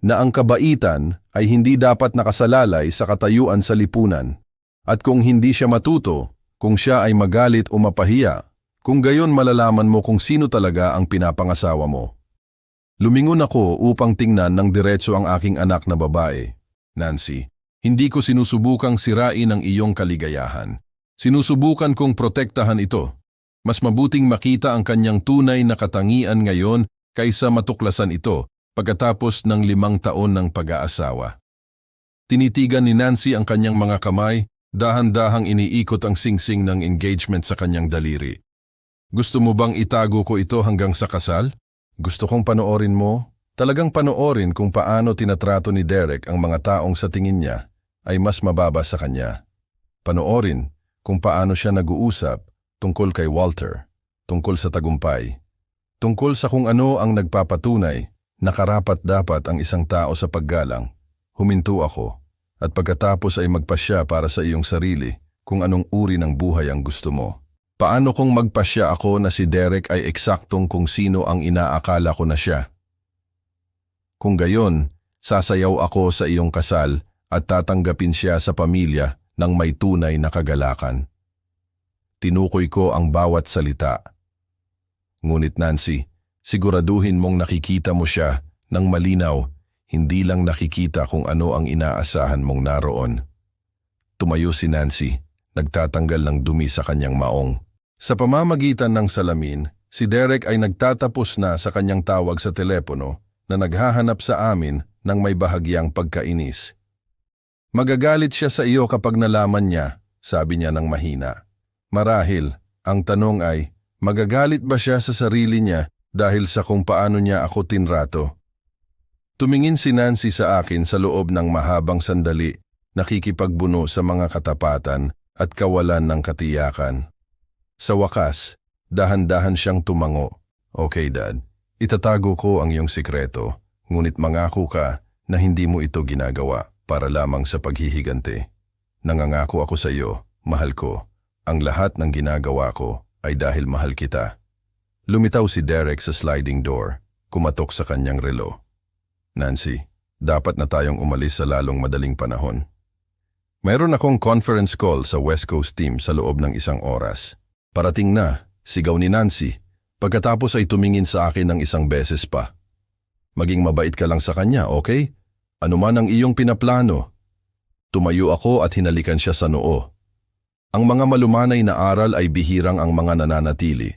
na ang kabaitan ay hindi dapat nakasalalay sa katayuan sa lipunan, at kung hindi siya matuto, kung siya ay magalit o mapahiya, kung gayon malalaman mo kung sino talaga ang pinapangasawa mo. Lumingon ako upang tingnan ng diretso ang aking anak na babae. Nancy, hindi ko sinusubukang sirain ang iyong kaligayahan. Sinusubukan kong protektahan ito. Mas mabuting makita ang kanyang tunay na katangian ngayon kaysa matuklasan ito pagkatapos ng 5 taon ng pag-aasawa. Tinitigan ni Nancy ang kanyang mga kamay, dahan-dahang iniikot ang singsing ng engagement sa kanyang daliri. Gusto mo bang itago ko ito hanggang sa kasal? Gusto kong panoorin mo? Talagang panoorin kung paano tinatrato ni Derek ang mga taong sa tingin niya ay mas mababa sa kanya. Panoorin kung paano siya nag-uusap tungkol kay Walter, tungkol sa tagumpay, tungkol sa kung ano ang nagpapatunay na karapat-dapat ang isang tao sa paggalang. Huminto ako at pagkatapos ay magpasya para sa iyong sarili kung anong uri ng buhay ang gusto mo. Paano kung magpasya ako na si Derek ay eksaktong kung sino ang inaakala ko na siya? Kung gayon, sasayaw ako sa iyong kasal at tatanggapin siya sa pamilya ng may tunay na kagalakan. Tinukoy ko ang bawat salita. Ngunit Nancy, siguraduhin mong nakikita mo siya ng malinaw, hindi lang nakikita kung ano ang inaasahan mong naroon. Tumayo si Nancy, nagtatanggal ng dumi sa kanyang maong. Sa pamamagitan ng salamin, si Derek ay nagtatapos na sa kanyang tawag sa telepono na naghahanap sa amin ng may bahagyang pagkainis. Magagalit siya sa iyo kapag nalaman niya, sabi niya ng mahina. Marahil, ang tanong ay, magagalit ba siya sa sarili niya dahil sa kung paano niya ako tinrato? Tumingin si Nancy sa akin sa loob ng mahabang sandali, nakikipagbuno sa mga katapatan at kawalan ng katiyakan. Sa wakas, dahan-dahan siyang tumango. Okay, Dad, itatago ko ang iyong sikreto, ngunit mangako ka na hindi mo ito ginagawa para lamang sa paghihigante. Nangangako ako sa iyo, mahal ko, ang lahat ng ginagawa ko ay dahil mahal kita. Lumitaw si Derek sa sliding door, kumatok sa kanyang relo. Nancy, dapat na tayong umalis sa lalong madaling panahon. Mayroon akong conference call sa West Coast team sa loob ng 1 oras. Parating na, sigaw ni Nancy, pagkatapos ay tumingin sa akin ng 1 beses pa. Maging mabait ka lang sa kanya, okay? Ano man ang iyong pinaplano. Tumayo ako at hinalikan siya sa noo. Ang mga malumanay na aral ay bihirang ang mga nananatili.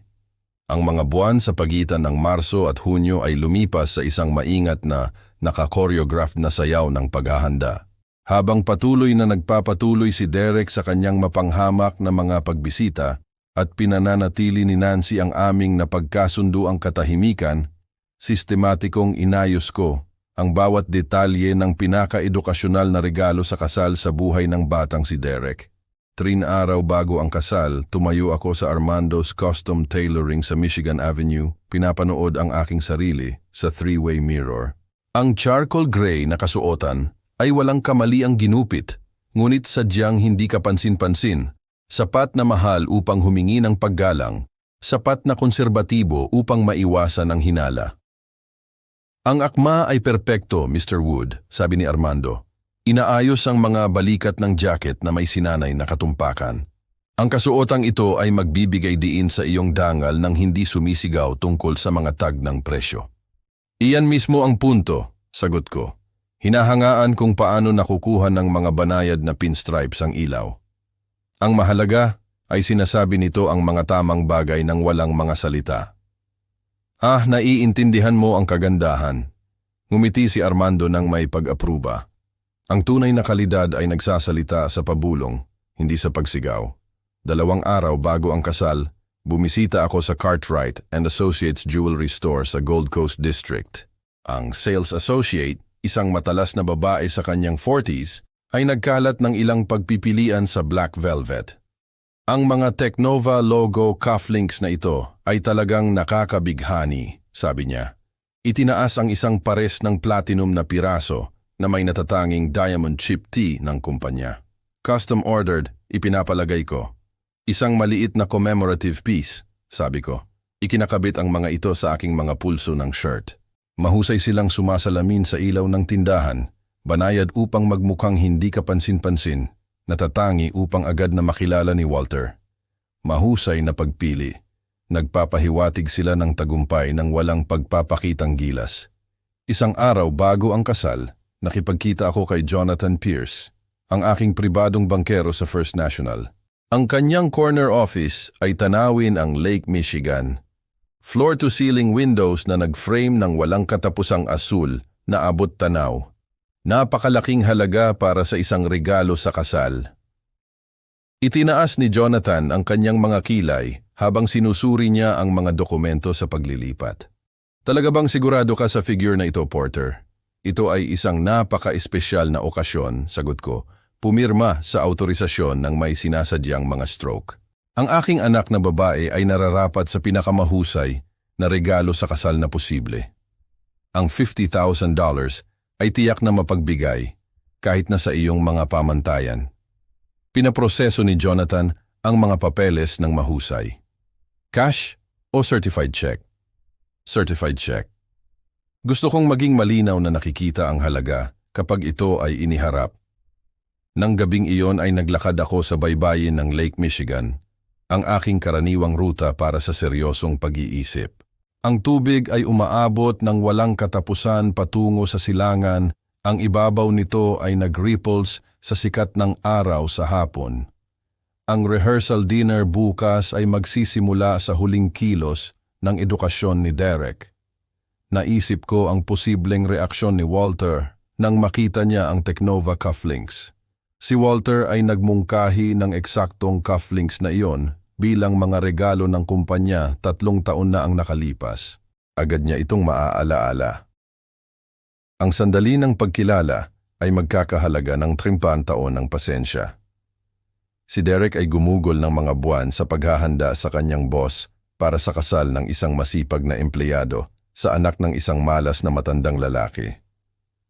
Ang mga buwan sa pagitan ng Marso at Hunyo ay lumipas sa isang maingat na naka-choreographed na sayaw ng paghahanda. Habang patuloy na nagpapatuloy si Derek sa kanyang mapanghamak na mga pagbisita at pinananatili ni Nancy ang aming napagkasunduang katahimikan, sistematikong inayos ko ang bawat detalye ng pinaka-edukasyonal na regalo sa kasal sa buhay ng batang si Derek. 3 araw bago ang kasal, tumayo ako sa Armando's Custom Tailoring sa Michigan Avenue, pinapanood ang aking sarili sa 3-way mirror. Ang charcoal gray na kasuotan ay walang kamaliang ginupit, ngunit sadyang hindi kapansin-pansin, sapat na mahal upang humingi ng paggalang, sapat na konserbatibo upang maiwasan ang hinala. Ang akma ay perpekto, Mr. Wood, sabi ni Armando. Inaayos ang mga balikat ng jacket na may sinanay na katumpakan. Ang kasuotang ito ay magbibigay diin sa iyong dangal nang hindi sumisigaw tungkol sa mga tag ng presyo. Iyan mismo ang punto, sagot ko. Hinahangaan kung paano nakukuha ng mga banayad na pinstripes ang ilaw. Ang mahalaga ay sinasabi nito ang mga tamang bagay ng walang mga salita. Naiintindihan mo ang kagandahan. Ngumiti si Armando nang may pag-apruba. Ang tunay na kalidad ay nagsasalita sa pabulong, hindi sa pagsigaw. 2 araw bago ang kasal, bumisita ako sa Cartwright and Associates Jewelry Store sa Gold Coast District. Ang sales associate, isang matalas na babae sa kanyang 40s, ay nagkalat ng ilang pagpipilian sa black velvet. Ang mga Technova logo cufflinks na ito ay talagang nakakabighani, sabi niya. Itinaas ang isang pares ng platinum na piraso na may natatanging diamond chip T ng kumpanya. Custom ordered, ipinapalagay ko. Isang maliit na commemorative piece, sabi ko. Ikinakabit ang mga ito sa aking mga pulso ng shirt. Mahusay silang sumasalamin sa ilaw ng tindahan, banayad upang magmukhang hindi kapansin-pansin, natatangi upang agad na makilala ni Walter. Mahusay na pagpili. Nagpapahiwatig sila ng tagumpay ng walang pagpapakitang gilas. 1 araw bago ang kasal, nakipagkita ako kay Jonathan Pierce, ang aking pribadong bangkero sa First National. Ang kanyang corner office ay tanawin ang Lake Michigan. Floor-to-ceiling windows na nag-frame ng walang katapusang asul na abot tanaw. Napakalaking halaga para sa isang regalo sa kasal. Itinaas ni Jonathan ang kanyang mga kilay habang sinusuri niya ang mga dokumento sa paglilipat. Talaga bang sigurado ka sa figure na ito, Porter? Ito ay isang napaka-espesyal na okasyon, sagot ko, pumirma sa autorisasyon ng may sinasadyang mga stroke. Ang aking anak na babae ay nararapat sa pinakamahusay na regalo sa kasal na posible. Ang $50,000 ay tiyak na mapagbigay kahit na sa iyong mga pamantayan. Pinaproseso ni Jonathan ang mga papeles ng mahusay. Cash o certified check? Certified check. Gusto kong maging malinaw na nakikita ang halaga kapag ito ay iniharap. Nang gabing iyon ay naglakad ako sa baybayin ng Lake Michigan, ang aking karaniwang ruta para sa seryosong pag-iisip. Ang tubig ay umaabot ng walang katapusan patungo sa silangan, ang ibabaw nito ay nag-ripples sa sikat ng araw sa hapon. Ang rehearsal dinner bukas ay magsisimula sa huling kilos ng edukasyon ni Derek. Naisip ko ang posibleng reaksyon ni Walter nang makita niya ang Technova cufflinks. Si Walter ay nagmungkahi ng eksaktong cufflinks na iyon bilang mga regalo ng kumpanya 3 taon na ang nakalipas. Agad niya itong maaalaala. Ang sandali ng pagkilala ay magkakahalaga ng 30 taon ng pasensya. Si Derek ay gumugol ng mga buwan sa paghahanda sa kanyang boss para sa kasal ng isang masipag na empleyado sa anak ng isang malas na matandang lalaki.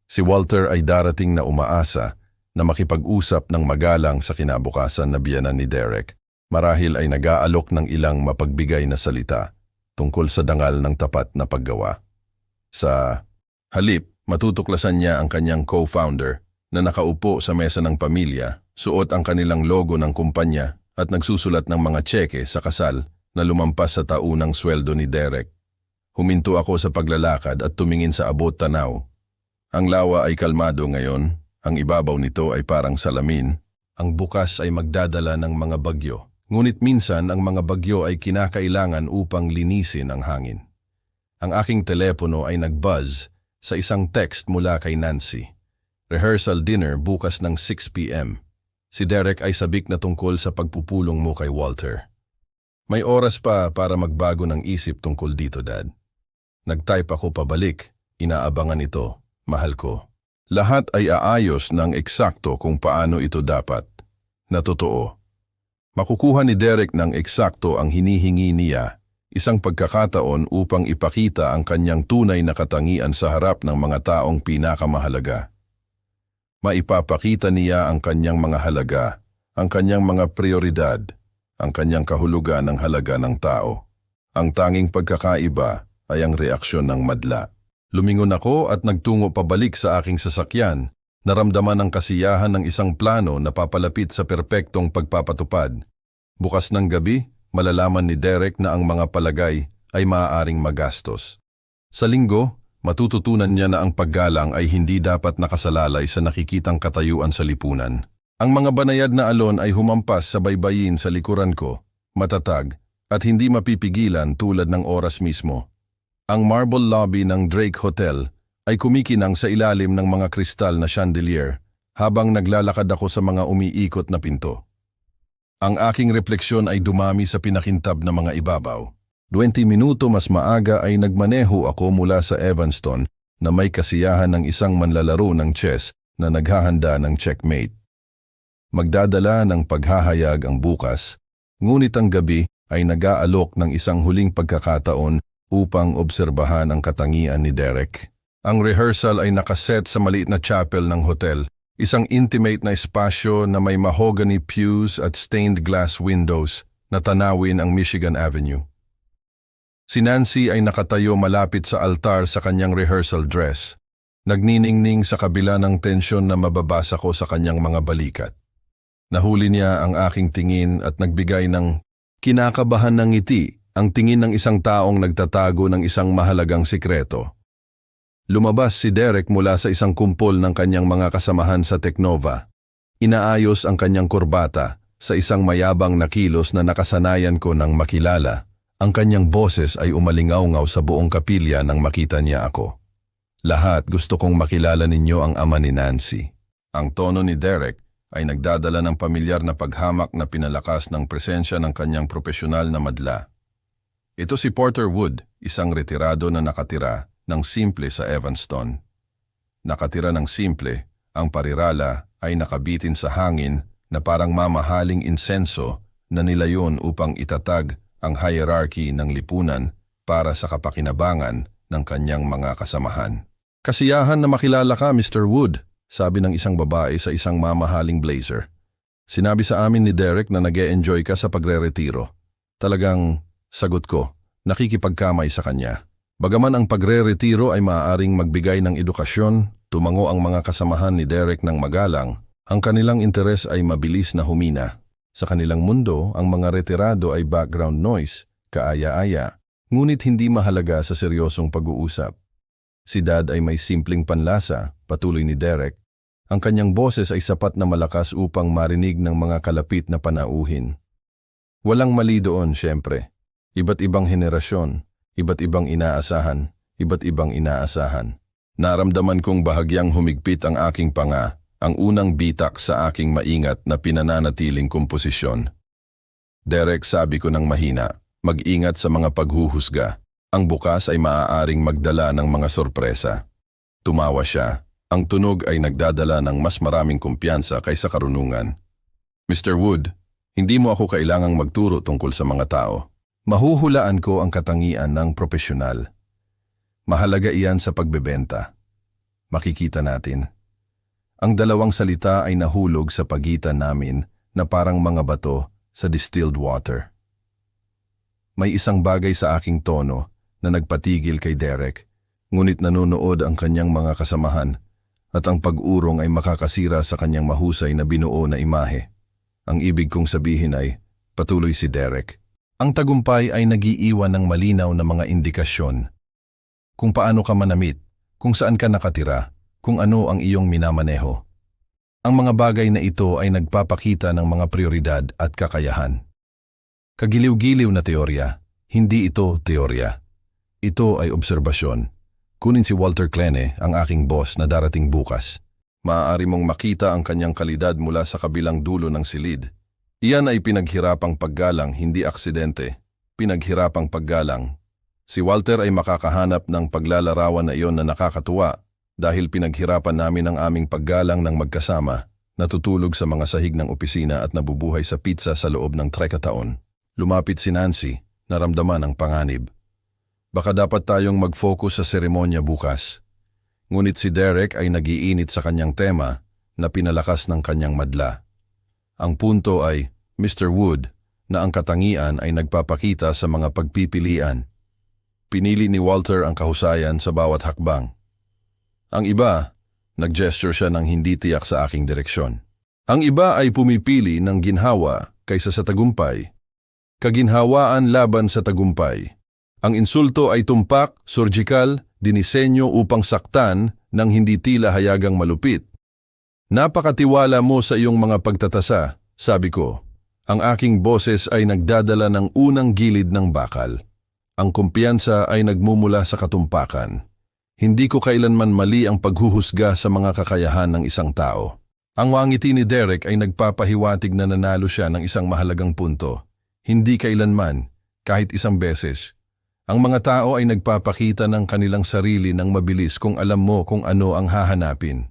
Si Walter ay darating na umaasa na makipag-usap ng magalang sa kinabukasan na biyenan ni Derek, marahil ay nag-aalok ng ilang mapagbigay na salita tungkol sa dangal ng tapat na paggawa. Sa halip, matutuklasan niya ang kanyang co-founder na nakaupo sa mesa ng pamilya, suot ang kanilang logo ng kumpanya at nagsusulat ng mga tseke sa kasal na lumampas sa taunang sweldo ni Derek. Huminto ako sa paglalakad at tumingin sa abot tanaw. Ang lawa ay kalmado ngayon, ang ibabaw nito ay parang salamin. Ang bukas ay magdadala ng mga bagyo. Ngunit minsan ang mga bagyo ay kinakailangan upang linisin ang hangin. Ang aking telepono ay nag-buzz sa isang text mula kay Nancy. Rehearsal dinner bukas ng 6 p.m. Si Derek ay sabik na tungkol sa pagpupulong mo kay Walter. May oras pa para magbago ng isip tungkol dito, Dad. Nag-type ako pabalik, inaabangan ito, mahal ko. Lahat ay aayos ng eksakto kung paano ito dapat. Na totoo. Makukuha ni Derek ng eksakto ang hinihingi niya, isang pagkakataon upang ipakita ang kanyang tunay na katangian sa harap ng mga taong pinakamahalaga. Maipapakita niya ang kanyang mga halaga, ang kanyang mga prioridad, ang kanyang kahulugan ng halaga ng tao. Ang tanging pagkakaiba ay ang reaksyon ng madla. Lumingon ako at nagtungo pabalik sa aking sasakyan, naramdaman ang kasiyahan ng isang plano na papalapit sa perpektong pagpapatupad. Bukas ng gabi, malalaman ni Derek na ang mga palagay ay maaaring magastos. Sa linggo, matututunan niya na ang paggalang ay hindi dapat nakasalalay sa nakikitang katayuan sa lipunan. Ang mga banayad na alon ay humampas sa baybayin sa likuran ko, matatag, at hindi mapipigilan tulad ng oras mismo. Ang marble lobby ng Drake Hotel ay kumikinang sa ilalim ng mga kristal na chandelier habang naglalakad ako sa mga umiikot na pinto. Ang aking refleksyon ay dumami sa pinakintab na mga ibabaw. 20 minuto mas maaga ay nagmaneho ako mula sa Evanston na may kasiyahan ng isang manlalaro ng chess na naghahanda ng checkmate. Magdadala ng paghahayag ang bukas, ngunit ang gabi ay nag-aalok ng isang huling pagkakataon upang obserbahan ang katangian ni Derek. Ang rehearsal ay nakaset sa maliit na chapel ng hotel, isang intimate na espasyo na may mahogany pews at stained glass windows na tanawin ang Michigan Avenue. Si Nancy ay nakatayo malapit sa altar sa kanyang rehearsal dress, nagniningning sa kabila ng tensyon na mababasa ko sa kanyang mga balikat. Nahuli niya ang aking tingin at nagbigay ng kinakabahan ng ngiti, ang tingin ng isang taong nagtatago ng isang mahalagang sikreto. Lumabas si Derek mula sa isang kumpol ng kanyang mga kasamahan sa Teknova. Inaayos ang kanyang kurbata sa isang mayabang na kilos na nakasanayan ko nang makilala. Ang kanyang boses ay umalingaw-ngaw sa buong kapilya nang makita niya ako. Lahat gusto kong makilala ninyo ang ama ni Nancy. Ang tono ni Derek ay nagdadala ng pamilyar na paghamak na pinalakas ng presensya ng kanyang profesional na madla. Ito si Porter Wood, isang retirado na nakatira ng simple sa Evanston. Nakatira ng simple, ang parirala ay nakabitin sa hangin na parang mamahaling insenso na nilayon upang itatag ang hierarchy ng lipunan para sa kapakinabangan ng kanyang mga kasamahan. Kasiyahan na makilala ka, Mr. Wood, sabi ng isang babae sa isang mamahaling blazer. Sinabi sa amin ni Derek na nag-e-enjoy ka sa pagre-retiro. Talagang sagot ko, nakikipagkamay sa kanya. Bagaman ang pagre-retiro ay maaaring magbigay ng edukasyon, tumango ang mga kasamahan ni Derek ng magalang, ang kanilang interes ay mabilis na humina. Sa kanilang mundo, ang mga retirado ay background noise, kaaya-aya, ngunit hindi mahalaga sa seryosong pag-uusap. Si Dad ay may simpleng panlasa, patuloy ni Derek. Ang kanyang boses ay sapat na malakas upang marinig ng mga kalapit na panauhin. Walang mali doon, syempre. Iba't ibang henerasyon, iba't ibang inaasahan, iba't ibang inaasahan. Naramdaman kong bahagyang humigpit ang aking panga ang unang bitak sa aking maingat na pinananatiling komposisyon. Derek, sabi ko ng mahina, mag-ingat sa mga paghuhusga. Ang bukas ay maaaring magdala ng mga sorpresa. Tumawa siya. Ang tunog ay nagdadala ng mas maraming kumpiyansa kaysa karunungan. Mr. Wood, hindi mo ako kailangang magturo tungkol sa mga tao. Mahuhulaan ko ang katangian ng propesyonal. Mahalaga iyan sa pagbebenta. Makikita natin. Ang dalawang salita ay nahulog sa pagitan namin na parang mga bato sa distilled water. May isang bagay sa aking tono na nagpatigil kay Derek, ngunit nanonood ang kanyang mga kasamahan at ang pag-urong ay makakasira sa kanyang mahusay na binuo na imahe. Ang ibig kong sabihin ay, patuloy si Derek. Ang tagumpay ay nag-iiwan ng malinaw na mga indikasyon. Kung paano ka manamit, kung saan ka nakatira, kung ano ang iyong minamaneho. Ang mga bagay na ito ay nagpapakita ng mga prioridad at kakayahan. Kagiliw-giliw na teorya, hindi ito teorya. Ito ay obserbasyon. Kunin si Walter Klene, ang aking boss na darating bukas. Maaari mong makita ang kanyang kalidad mula sa kabilang dulo ng silid. Iyan ay pinaghirapang paggalang, hindi aksidente. Pinaghirapang paggalang. Si Walter ay makakahanap ng paglalarawan na iyon na nakakatuwa dahil pinaghirapan namin ang aming paggalang ng magkasama, natutulog sa mga sahig ng opisina at nabubuhay sa pizza sa loob ng 3 taon. Lumapit si Nancy, naramdaman ang panganib. Baka dapat tayong mag-focus sa seremonya bukas. Ngunit si Derek ay nag-iinit sa kanyang tema na pinalakas ng kanyang madla. Ang punto ay, Mr. Wood, na ang katangian ay nagpapakita sa mga pagpipilian. Pinili ni Walter ang kahusayan sa bawat hakbang. Ang iba, nag-gesture siya ng hindi tiyak sa aking direksyon. Ang iba ay pumipili ng ginhawa kaysa sa tagumpay. Kaginhawaan laban sa tagumpay. Ang insulto ay tumpak, surgical, dinisenyo upang saktan ng hindi tila hayagang malupit. Napakatiwala mo sa iyong mga pagtatasa, sabi ko. Ang aking boses ay nagdadala ng unang gilid ng bakal. Ang kumpiyansa ay nagmumula sa katumpakan. Hindi ko kailanman mali ang paghuhusga sa mga kakayahan ng isang tao. Ang wangiti ni Derek ay nagpapahiwatig na nanalo siya ng isang mahalagang punto. Hindi kailanman, kahit isang beses. Ang mga tao ay nagpapakita ng kanilang sarili ng mabilis kung alam mo kung ano ang hahanapin.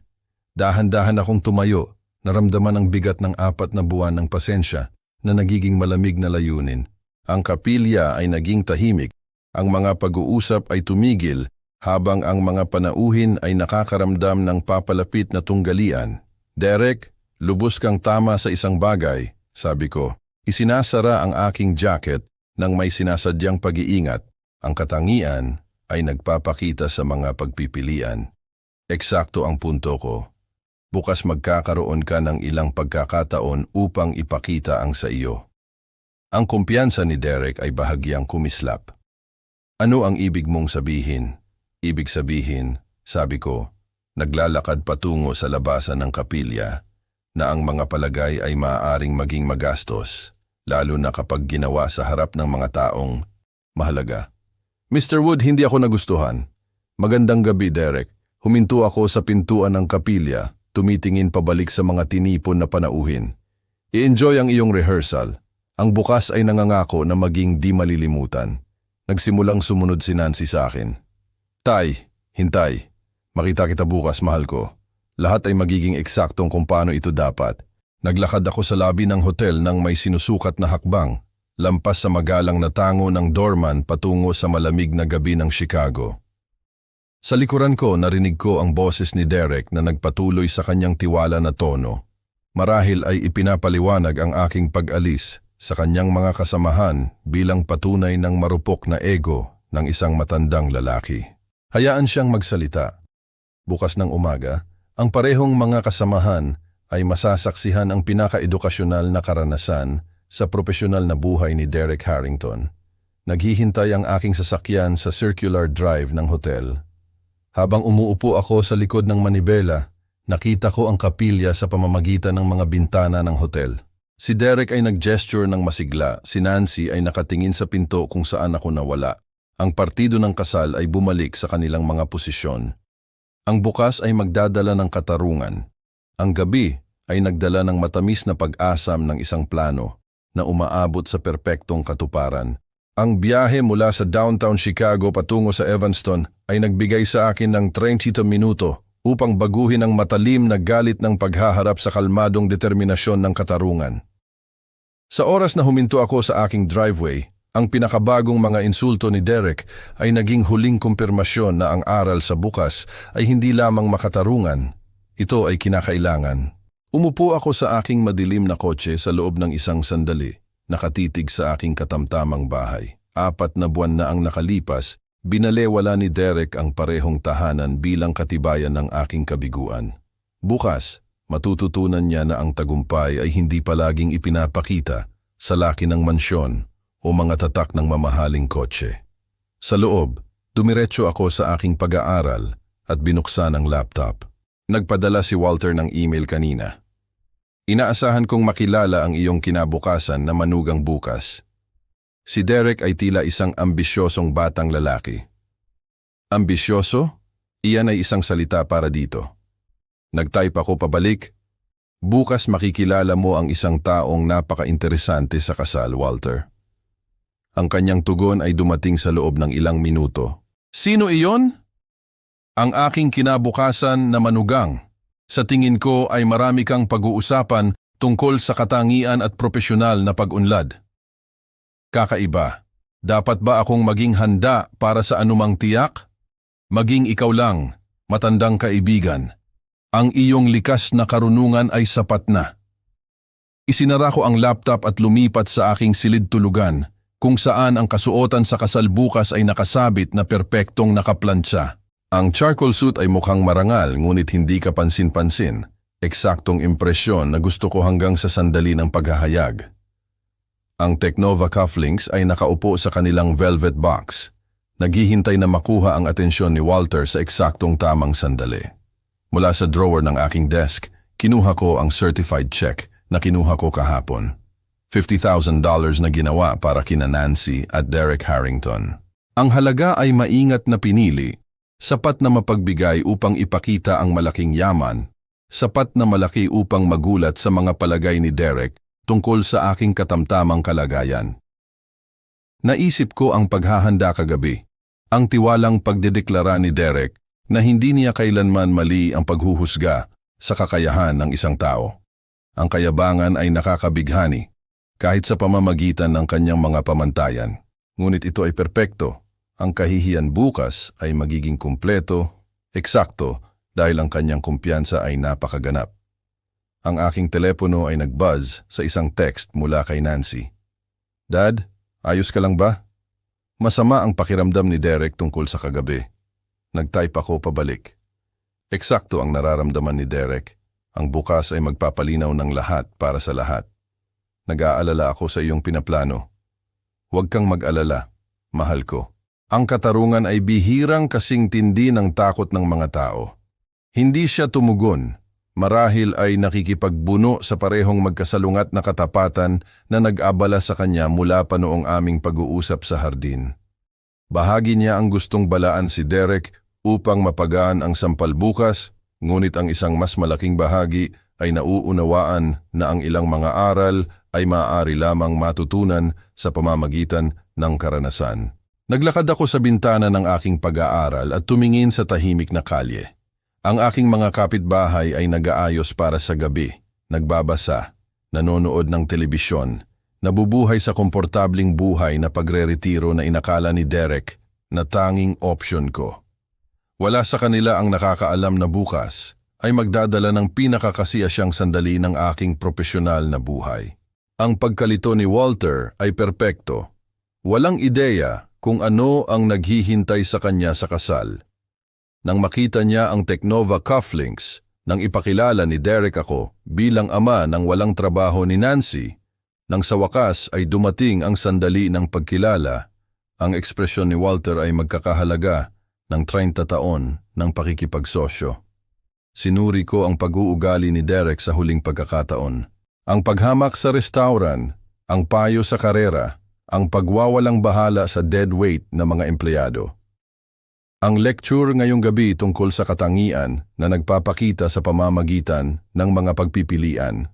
Dahan-dahan akong tumayo, naramdaman ang bigat ng 4 na buwan ng pasensya na nagiging malamig na layunin. Ang kapilya ay naging tahimik, ang mga pag-uusap ay tumigil habang ang mga panauhin ay nakakaramdam ng papalapit na tunggalian. Derek, lubos kang tama sa isang bagay, sabi ko. Isinasara ang aking jacket nang may sinasadyang pag-iingat. Ang katangian ay nagpapakita sa mga pagpipilian. Eksakto ang punto ko. Bukas magkakaroon ka ng ilang pagkakataon upang ipakita ang sa iyo. Ang kumpiyansa ni Derek ay bahagyang kumislap. Ano ang ibig mong sabihin? Ibig sabihin, sabi ko, naglalakad patungo sa labasan ng kapilya na ang mga palagay ay maaaring maging magastos, lalo na kapag ginawa sa harap ng mga taong mahalaga. Mr. Wood, hindi ako nagustuhan. Magandang gabi, Derek. Huminto ako sa pintuan ng kapilya, tumitingin pabalik sa mga tinipon na panauhin. I-enjoy ang iyong rehearsal. Ang bukas ay nangangako na maging di malilimutan. Nagsimulang sumunod si Nancy sa akin. Tay, hintay. Makita kita bukas, mahal ko. Lahat ay magiging eksaktong kung paano ito dapat. Naglakad ako sa labi ng hotel nang may sinusukat na hakbang. Lampas sa magalang na tango ng doorman patungo sa malamig na gabi ng Chicago. Sa likuran ko narinig ko ang boses ni Derek na nagpatuloy sa kanyang tiwala na tono. Marahil ay ipinapaliwanag ang aking pag-alis sa kanyang mga kasamahan bilang patunay ng marupok na ego ng isang matandang lalaki. Hayaan siyang magsalita. Bukas ng umaga, ang parehong mga kasamahan ay masasaksihan ang pinaka-edukasyonal na karanasan sa propesyonal na buhay ni Derek Harrington. Naghihintay ang aking sasakyan sa circular drive ng hotel. Habang umuupo ako sa likod ng manibela, nakita ko ang kapilya sa pamamagitan ng mga bintana ng hotel. Si Derek ay nag-gesture ng masigla, si Nancy ay nakatingin sa pinto kung saan ako nawala. Ang partido ng kasal ay bumalik sa kanilang mga posisyon. Ang bukas ay magdadala ng katarungan. Ang gabi ay nagdala ng matamis na pag-asam ng isang plano na umaabot sa perpektong katuparan. Ang biyahe mula sa downtown Chicago patungo sa Evanston ay nagbigay sa akin ng 30 minuto upang baguhin ang matalim na galit ng paghaharap sa kalmadong determinasyon ng katarungan. Sa oras na huminto ako sa aking driveway, ang pinakabagong mga insulto ni Derek ay naging huling kumpirmasyon na ang aral sa bukas ay hindi lamang makatarungan, ito ay kinakailangan. Umupo ako sa aking madilim na kotse sa loob ng isang sandali, nakatitig sa aking katamtamang bahay. 4 na buwan na ang nakalipas, binalewala ni Derek ang parehong tahanan bilang katibayan ng aking kabiguan. Bukas, matututunan niya na ang tagumpay ay hindi palaging ipinapakita sa laki ng mansyon o mga tatak ng mamahaling kotse. Sa loob, dumiretso ako sa aking pag-aaral at binuksan ang laptop. Nagpadala si Walter ng email kanina. Inaasahan kong makilala ang iyong kinabukasan na manugang bukas. Si Derek ay tila isang ambisyosong batang lalaki. Ambisyoso? Iyan ay isang salita para dito. Nag-type ako pabalik. Bukas makikilala mo ang isang taong napaka-interesante sa kasal, Walter. Ang kanyang tugon ay dumating sa loob ng ilang minuto. Sino iyon? Ang aking kinabukasan na manugang. Sa tingin ko ay marami kang pag-uusapan tungkol sa katangian at propesyonal na pag-unlad. Kakaiba. Dapat ba akong maging handa para sa anumang tiyak? Maging ikaw lang, matandang kaibigan. Ang iyong likas na karunungan ay sapat na. Isinara ko ang laptop at lumipat sa aking silid tulugan, kung saan ang kasuotan sa kasal bukas ay nakasabit na perpektong nakaplantsa. Ang charcoal suit ay mukhang marangal ngunit hindi kapansin-pansin. Eksaktong impresyon na gusto ko hanggang sa sandali ng paghahayag. Ang Teknova cufflinks ay nakaupo sa kanilang velvet box. Naghihintay na makuha ang atensyon ni Walter sa eksaktong tamang sandali. Mula sa drawer ng aking desk, kinuha ko ang certified check na kinuha ko kahapon. $50,000 na ginawa para kina Nancy at Derek Harrington. Ang halaga ay maingat na pinili, sapat na mapagbigay upang ipakita ang malaking yaman, sapat na malaki upang magulat sa mga palagay ni Derek tungkol sa aking katamtamang kalagayan. Naisip ko ang paghahanda kagabi, ang tiwalang pagdedeklara ni Derek na hindi niya kailanman mali ang paghuhusga sa kakayahan ng isang tao. Ang kayabangan ay nakakabighani, kahit sa pamamagitan ng kanyang mga pamantayan. Ngunit ito ay perpekto. Ang kahihiyan bukas ay magiging kumpleto, eksakto, dahil ang kanyang kumpiyansa ay napakaganap. Ang aking telepono ay nag-buzz sa isang text mula kay Nancy. Dad, ayos ka lang ba? Masama ang pakiramdam ni Derek tungkol sa kagabi. Nag-type ako pabalik. Eksakto ang nararamdaman ni Derek. Ang bukas ay magpapalinaw ng lahat para sa lahat. Nag-aalala ako sa iyong pinaplano. Huwag kang mag-alala, mahal ko. Ang katarungan ay bihirang kasing tindi ng takot ng mga tao. Hindi siya tumugon, marahil ay nakikipagbuno sa parehong magkasalungat na katapatan na nag-abala sa kanya mula pa noong aming pag-uusap sa hardin. Bahagi niya ang gustong balaan si Derek upang mapagaan ang sampal bukas, ngunit ang isang mas malaking bahagi ay nauunawaan na ang ilang mga aral ay maaari lamang matutunan sa pamamagitan ng karanasan. Naglakad ako sa bintana ng aking pag-aaral at tumingin sa tahimik na kalye. Ang aking mga kapitbahay ay nag-aayos para sa gabi, nagbabasa, nanonood ng telebisyon, nabubuhay sa komportabling buhay na pagre-retiro na inakala ni Derek na tanging option ko. Wala sa kanila ang nakakaalam na bukas ay magdadala ng pinakakasiyasyang sandali ng aking propesyonal na buhay. Ang pagkalito ni Walter ay perpekto. Walang ideya kung ano ang naghihintay sa kanya sa kasal. Nang makita niya ang Teknova cufflinks, nang ipakilala ni Derek ako bilang ama ng walang trabaho ni Nancy, nang sa wakas ay dumating ang sandali ng pagkilala, ang ekspresyon ni Walter ay magkakahalaga ng 30 taon ng pakikipagsosyo. Sinuri ko ang pag-uugali ni Derek sa huling pagkakataon. Ang paghamak sa restaurant, ang payo sa karera, ang pagwawalang bahala sa dead weight ng mga empleyado. Ang lecture ngayong gabi tungkol sa katangian na nagpapakita sa pamamagitan ng mga pagpipilian.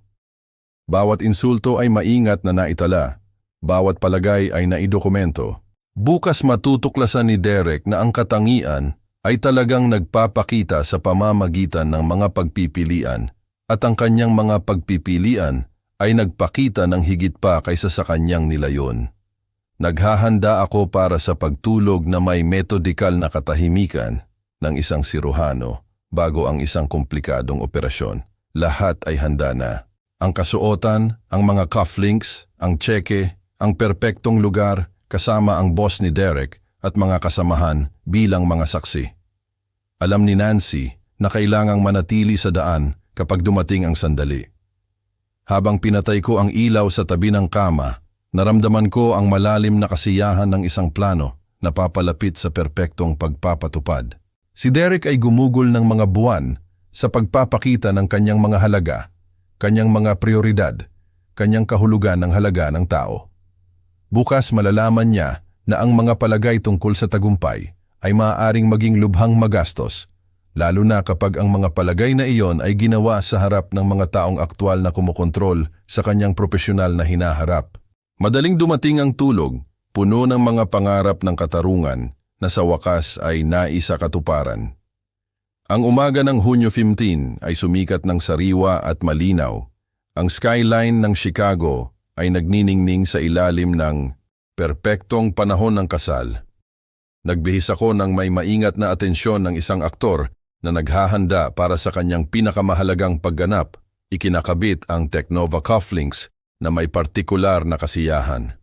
Bawat insulto ay maingat na naitala, bawat palagay ay naidokumento. Bukas matutuklasan ni Derek na ang katangian ay talagang nagpapakita sa pamamagitan ng mga pagpipilian at ang kanyang mga pagpipilian ay nagpakita ng higit pa kaysa sa kanyang nilayon. Naghahanda ako para sa pagtulog na may metodikal na katahimikan ng isang siruhano bago ang isang komplikadong operasyon. Lahat ay handa na. Ang kasuotan, ang mga cufflinks, ang tseke, ang perpektong lugar kasama ang boss ni Derek at mga kasamahan bilang mga saksi. Alam ni Nancy na kailangang manatili sa daan kapag dumating ang sandali. Habang pinatay ko ang ilaw sa tabi ng kama, naramdaman ko ang malalim na kasiyahan ng isang plano na papalapit sa perpektong pagpapatupad. Si Derek ay gumugol ng mga buwan sa pagpapakita ng kanyang mga halaga, kanyang mga prioridad, kanyang kahulugan ng halaga ng tao. Bukas malalaman niya na ang mga palagay tungkol sa tagumpay ay maaaring maging lubhang magastos, lalo na kapag ang mga palagay na iyon ay ginawa sa harap ng mga taong aktwal na kumokontrol sa kanyang profesional na hinaharap. Madaling dumating ang tulog, puno ng mga pangarap ng katarungan na sa wakas ay naisakatuparan. Ang umaga ng Hunyo 15 ay sumikat ng sariwa at malinaw. Ang skyline ng Chicago ay nagniningning sa ilalim ng perpektong panahon ng kasal. Nagbihis ako ng may maingat na atensyon ng isang aktor na naghahanda para sa kanyang pinakamahalagang pagganap. Ikinakabit ang Teknova cufflinks na may partikular na kasiyahan.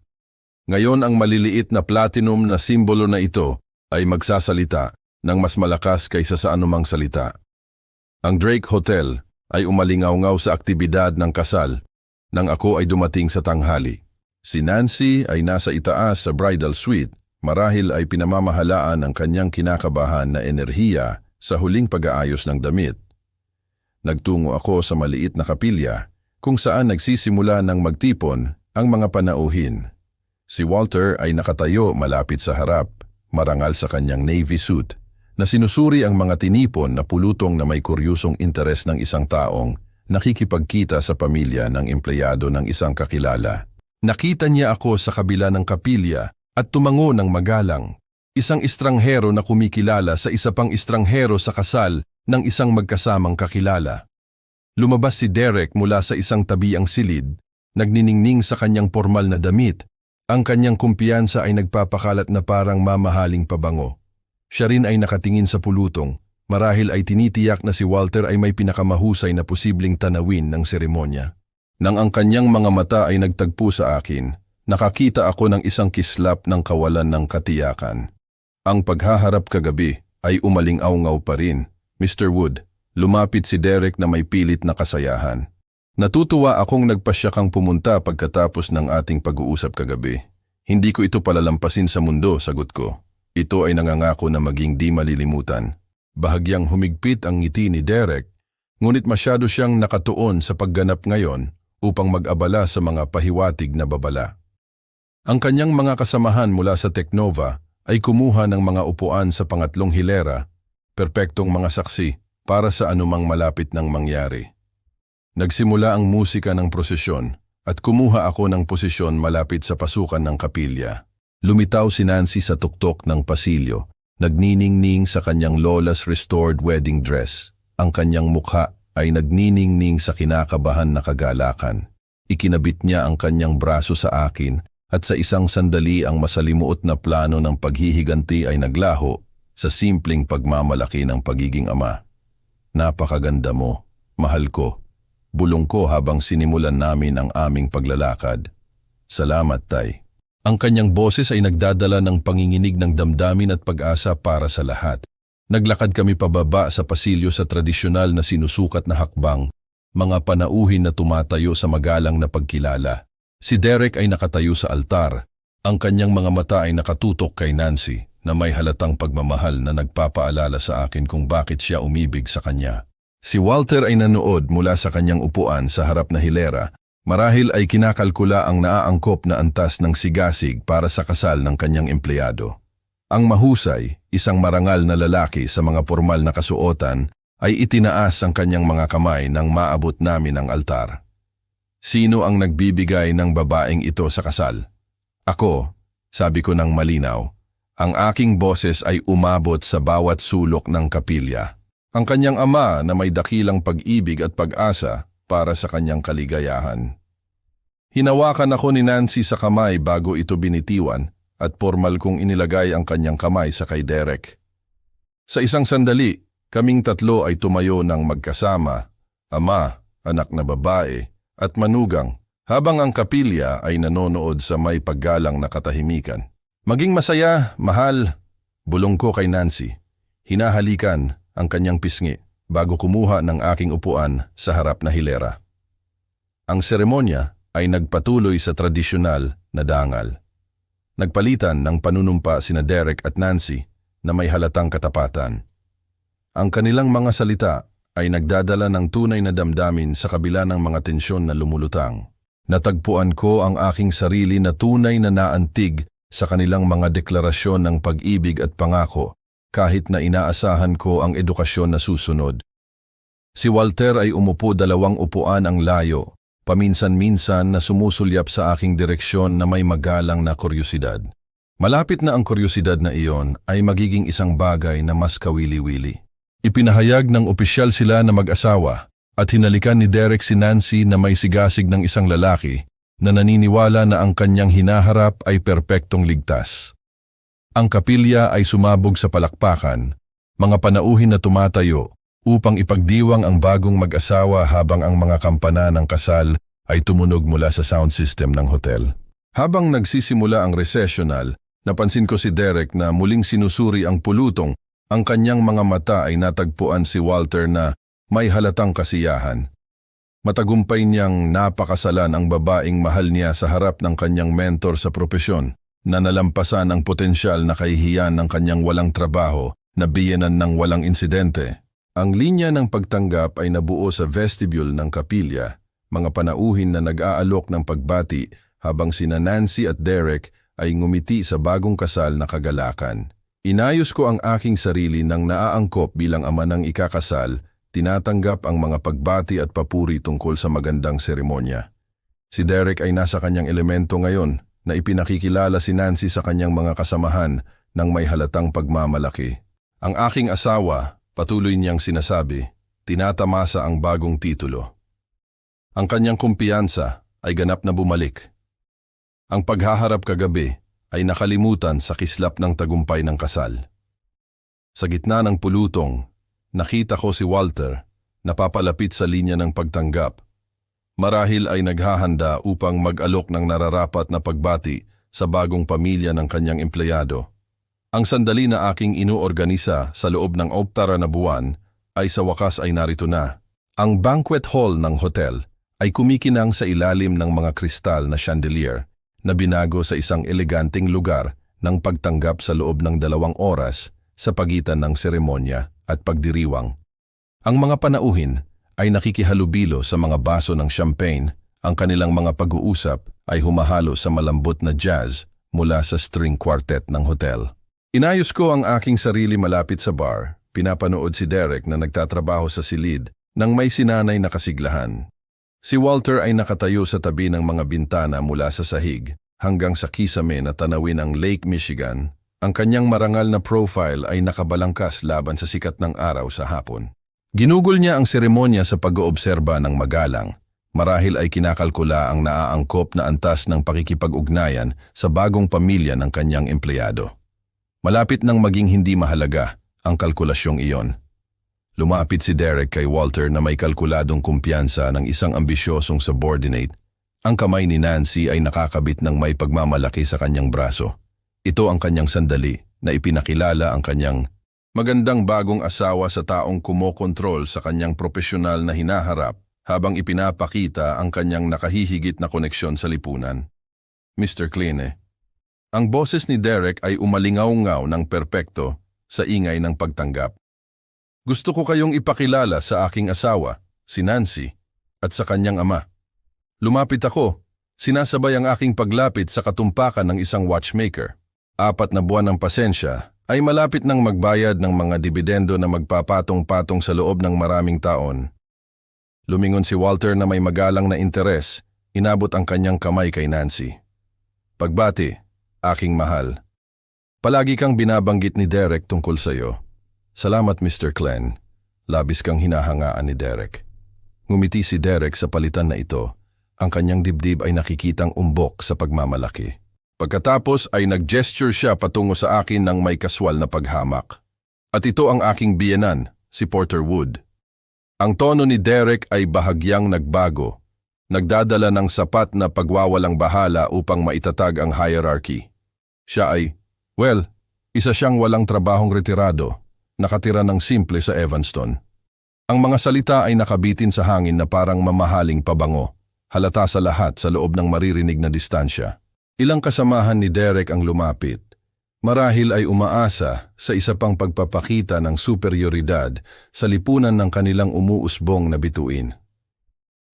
Ngayon ang maliliit na platinum na simbolo na ito ay magsasalita ng mas malakas kaysa sa anumang salita. Ang Drake Hotel ay umalingaw-ngaw sa aktibidad ng kasal nang ako ay dumating sa tanghali. Si Nancy ay nasa itaas sa bridal suite, marahil ay pinamamahalaan ang kanyang kinakabahan na enerhiya sa huling pag-aayos ng damit. Nagtungo ako sa maliit na kapilya kung saan nagsisimula ng magtipon ang mga panauhin. Si Walter ay nakatayo malapit sa harap, marangal sa kanyang navy suit, na sinusuri ang mga tinipon na pulutong na may kuryusong interes ng isang taong nakikipagkita sa pamilya ng empleyado ng isang kakilala. Nakita niya ako sa kabila ng kapilya at tumango ng magalang. Isang estranghero na kumikilala sa isa pang estranghero sa kasal ng isang magkasamang kakilala. Lumabas si Derek mula sa isang tabiang silid, nagniningning sa kanyang formal na damit. Ang kanyang kumpiyansa ay nagpapakalat na parang mamahaling pabango. Siya rin ay nakatingin sa pulutong, marahil ay tinitiyak na si Walter ay may pinakamahusay na posibleng tanawin ng seremonya. Nang ang kanyang mga mata ay nagtagpo sa akin, nakakita ako ng isang kislap ng kawalan ng katiyakan. Ang paghaharap kagabi ay umaling-aw-ngaw pa rin. Mr. Wood, lumapit si Derek na may pilit na kasayahan. Natutuwa akong nagpasya kang pumunta pagkatapos ng ating pag-uusap kagabi. Hindi ko ito palalampasin sa mundo, sagot ko. Ito ay nangangako na maging di malilimutan. Bahagyang humigpit ang ngiti ni Derek, ngunit masyado siyang nakatuon sa pagganap ngayon upang mag-abala sa mga pahiwatig na babala. Ang kanyang mga kasamahan mula sa Teknova ay kumuha ng mga upuan sa pangatlong hilera, perpektong mga saksi para sa anumang malapit ng mangyari. Nagsimula ang musika ng prosesyon at kumuha ako ng posisyon malapit sa pasukan ng kapilya. Lumitaw si Nancy sa tuktok ng pasilyo, nagniningning sa kanyang lola's restored wedding dress. Ang kanyang mukha ay nagniningning sa kinakabahan na kagalakan. Ikinabit niya ang kanyang braso sa akin at sa isang sandali ang masalimuot na plano ng paghihiganti ay naglaho sa simpleng pagmamalaki ng pagiging ama. Napakaganda mo, mahal ko. Bulong ko habang sinimulan namin ang aming paglalakad. Salamat, Tay. Ang kanyang boses ay nagdadala ng panginginig ng damdamin at pag-asa para sa lahat. Naglakad kami pababa sa pasilyo sa tradisyonal na sinusukat na hakbang, mga panauhin na tumatayo sa magalang na pagkilala. Si Derek ay nakatayo sa altar. Ang kanyang mga mata ay nakatutok kay Nancy na may halatang pagmamahal na nagpapaalala sa akin kung bakit siya umibig sa kanya. Si Walter ay nanood mula sa kanyang upuan sa harap na hilera, marahil ay kinakalkula ang naaangkop na antas ng sigasig para sa kasal ng kanyang empleyado. Ang mahusay, isang marangal na lalaki sa mga formal na kasuotan, ay itinaas ang kanyang mga kamay nang maabot namin ang altar. Sino ang nagbibigay ng babaeng ito sa kasal? Ako, sabi ko ng malinaw. Ang aking boses ay umabot sa bawat sulok ng kapilya. Ang kanyang ama na may dakilang pag-ibig at pag-asa para sa kanyang kaligayahan. Hinawakan ako ni Nancy sa kamay bago ito binitiwan at formal kong inilagay ang kanyang kamay sa kay Derek. Sa isang sandali, kaming tatlo ay tumayo ng magkasama, ama, anak na babae, at manugang, habang ang kapilya ay nanonood sa may paggalang na katahimikan. Maging masaya, mahal, bulong ko kay Nancy. Hinahalikan ang kanyang pisngi bago kumuha ng aking upuan sa harap na hilera. Ang seremonya ay nagpatuloy sa tradisyonal na dangal. Nagpalitan ng panunumpa sina Derek at Nancy na may halatang katapatan. Ang kanilang mga salita ay nagdadala ng tunay na damdamin sa kabila ng mga tensyon na lumulutang. Natagpuan ko ang aking sarili na tunay na naantig sa kanilang mga deklarasyon ng pag-ibig at pangako kahit na inaasahan ko ang edukasyon na susunod. Si Walter ay umupo 2 upuan ang layo, paminsan-minsan na sumusulyap sa aking direksyon na may magalang na kuryosidad. Malapit na ang kuryosidad na iyon ay magiging isang bagay na mas kawili-wili. Ipinahayag ng opisyal sila na mag-asawa at hinalikan ni Derek si Nancy na may sigasig ng isang lalaki na naniniwala na ang kanyang hinaharap ay perpektong ligtas. Ang kapilya ay sumabog sa palakpakan, mga panauhin na tumatayo upang ipagdiwang ang bagong mag-asawa habang ang mga kampana ng kasal ay tumunog mula sa sound system ng hotel. Habang nagsisimula ang recessional, napansin ko si Derek na muling sinusuri ang pulutong. Ang kanyang mga mata ay natagpuan si Walter na may halatang kasiyahan. Matagumpay niyang napakasalan ang babaeng mahal niya sa harap ng kanyang mentor sa propesyon na nalampasan ang potensyal na kahihiyan ng kanyang walang trabaho na biyenan ng walang insidente. Ang linya ng pagtanggap ay nabuo sa vestibule ng kapilya, mga panauhin na nag-aalok ng pagbati habang sina Nancy at Derek ay ngumiti sa bagong kasal na kagalakan. Inayos ko ang aking sarili nang naaangkop bilang ama ng ikakasal, tinatanggap ang mga pagbati at papuri tungkol sa magandang seremonya. Si Derek ay nasa kanyang elemento ngayon na ipinakikilala si Nancy sa kanyang mga kasamahan ng may halatang pagmamalaki. Ang aking asawa, patuloy niyang sinasabi, tinatamasa ang bagong titulo. Ang kanyang kumpiyansa ay ganap na bumalik. Ang paghaharap kagabi ay nakalimutan sa kislap ng tagumpay ng kasal. Sa gitna ng pulutong, nakita ko si Walter na papalapit sa linya ng pagtanggap. Marahil ay naghahanda upang mag-alok ng nararapat na pagbati sa bagong pamilya ng kanyang empleyado. Ang sandali na aking inuorganisa sa loob ng Optara na buwan ay sa wakas ay narito na. Ang banquet hall ng hotel ay kumikinang sa ilalim ng mga kristal na chandelier na binago sa isang eleganteng lugar ng pagtanggap sa loob ng 2 oras sa pagitan ng seremonya at pagdiriwang. Ang mga panauhin ay nakikihalubilo sa mga baso ng champagne, ang kanilang mga pag-uusap ay humahalo sa malambot na jazz mula sa string quartet ng hotel. Inayos ko ang aking sarili malapit sa bar, pinapanood si Derek na nagtatrabaho sa silid nang may sinanay na kasiglahan. Si Walter ay nakatayo sa tabi ng mga bintana mula sa sahig hanggang sa kisame na tanawin ang Lake Michigan. Ang kanyang marangal na profile ay nakabalangkas laban sa sikat ng araw sa hapon. Ginugol niya ang seremonya sa pag-oobserba ng magalang. Marahil ay kinakalkula ang naaangkop na antas ng pakikipag-ugnayan sa bagong pamilya ng kanyang empleyado. Malapit nang maging hindi mahalaga ang kalkulasyong iyon. Lumapit si Derek kay Walter na may kalkuladong kumpiyansa ng isang ambisyosong subordinate. Ang kamay ni Nancy ay nakakabit ng may pagmamalaki sa kanyang braso. Ito ang kanyang sandali na ipinakilala ang kanyang magandang bagong asawa sa taong kumokontrol sa kanyang profesional na hinaharap habang ipinapakita ang kanyang nakahihigit na koneksyon sa lipunan. Mr. Kline. Ang boses ni Derek ay umalingaw-ngaw ng perpekto sa ingay ng pagtanggap. Gusto ko kayong ipakilala sa aking asawa, si Nancy, at sa kanyang ama. Lumapit ako, sinasabay ang aking paglapit sa katumpakan ng isang watchmaker. 4 na buwan ng pasensya ay malapit nang magbayad ng mga dibidendo na magpapatong-patong sa loob ng maraming taon. Lumingon si Walter na may magalang na interes, inabot ang kanyang kamay kay Nancy. Pagbati, aking mahal. Palagi kang binabanggit ni Derek tungkol sa iyo. Salamat Mr. Glenn. Labis kang hinahangaan ni Derek. Ngumiti si Derek sa palitan na ito. Ang kanyang dibdib ay nakikitang umbok sa pagmamalaki. Pagkatapos ay nag-gesture siya patungo sa akin ng may kaswal na paghamak. At ito ang aking biyenan, si Porter Wood. Ang tono ni Derek ay bahagyang nagbago. Nagdadala ng sapat na pagwawalang bahala upang maitatag ang hierarchy. Siya ay, isa siyang walang trabahong retirado, nakatira ng simple sa Evanston. Ang mga salita ay nakabitin sa hangin na parang mamahaling pabango, halata sa lahat sa loob ng maririnig na distansya. Ilang kasamahan ni Derek ang lumapit. Marahil ay umaasa sa isa pang pagpapakita ng superioridad sa lipunan ng kanilang umuusbong na bituin.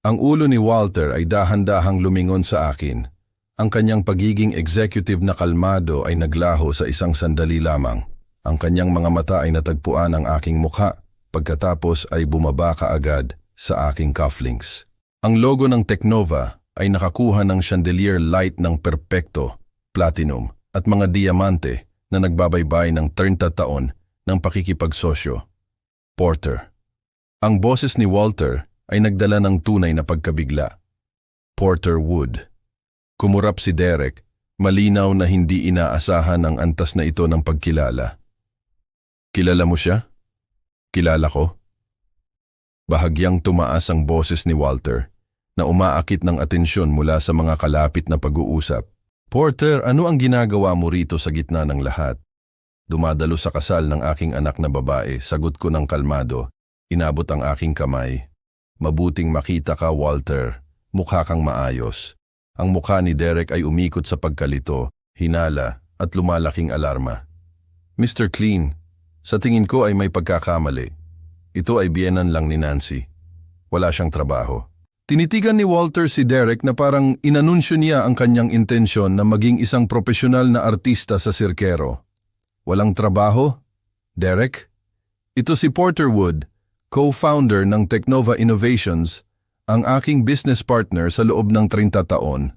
Ang ulo ni Walter ay dahan-dahang lumingon sa akin. Ang kanyang pagiging executive na kalmado ay naglaho sa isang sandali lamang. Ang kanyang mga mata ay natagpuan ang aking mukha, pagkatapos ay bumaba kaagad sa aking cufflinks. Ang logo ng Teknova ay nakakuha ng chandelier light ng perpekto, platinum at mga diamante na nagbabaybay ng 30 taon ng pakikipagsosyo. Porter. Ang boses ni Walter ay nagdala ng tunay na pagkabigla. Porter Wood. Kumurap si Derek, malinaw na hindi inaasahan ang antas na ito ng pagkilala. Kilala mo siya? Kilala ko? Bahagyang tumaas ang boses ni Walter, na umaakit ng atensyon mula sa mga kalapit na pag-uusap. Porter, ano ang ginagawa mo rito sa gitna ng lahat? Dumadalo sa kasal ng aking anak na babae, sagot ko ng kalmado. Inabot ang aking kamay. Mabuting makita ka, Walter. Mukha kang maayos. Ang mukha ni Derek ay umikot sa pagkalito, hinala at lumalaking alarma. Mr. Clean, sa tingin ko ay may pagkakamali. Ito ay biyenan lang ni Nancy. Wala siyang trabaho. Tinitigan ni Walter si Derek na parang inanunsyo niya ang kanyang intensyon na maging isang profesional na artista sa sirkero. Walang trabaho? Derek? Ito si Porter Wood, co-founder ng Teknova Innovations, ang aking business partner sa loob ng 30 taon.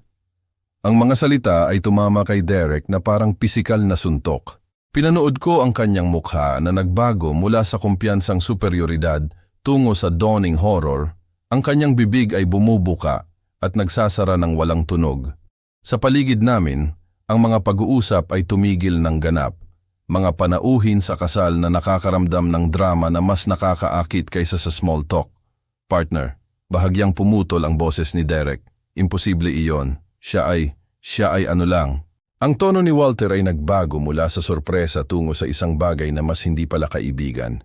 Ang mga salita ay tumama kay Derek na parang pisikal na suntok. Pinanood ko ang kanyang mukha na nagbago mula sa kumpiyansang superioridad tungo sa dawning horror. Ang kanyang bibig ay bumubuka at nagsasara ng walang tunog. Sa paligid namin, ang mga pag-uusap ay tumigil ng ganap. Mga panauhin sa kasal na nakakaramdam ng drama na mas nakakaakit kaysa sa small talk. Partner, bahagyang pumutol ang boses ni Derek. Imposible iyon. Siya ay ano lang. Ang tono ni Walter ay nagbago mula sa sorpresa tungo sa isang bagay na mas hindi pala kaibigan.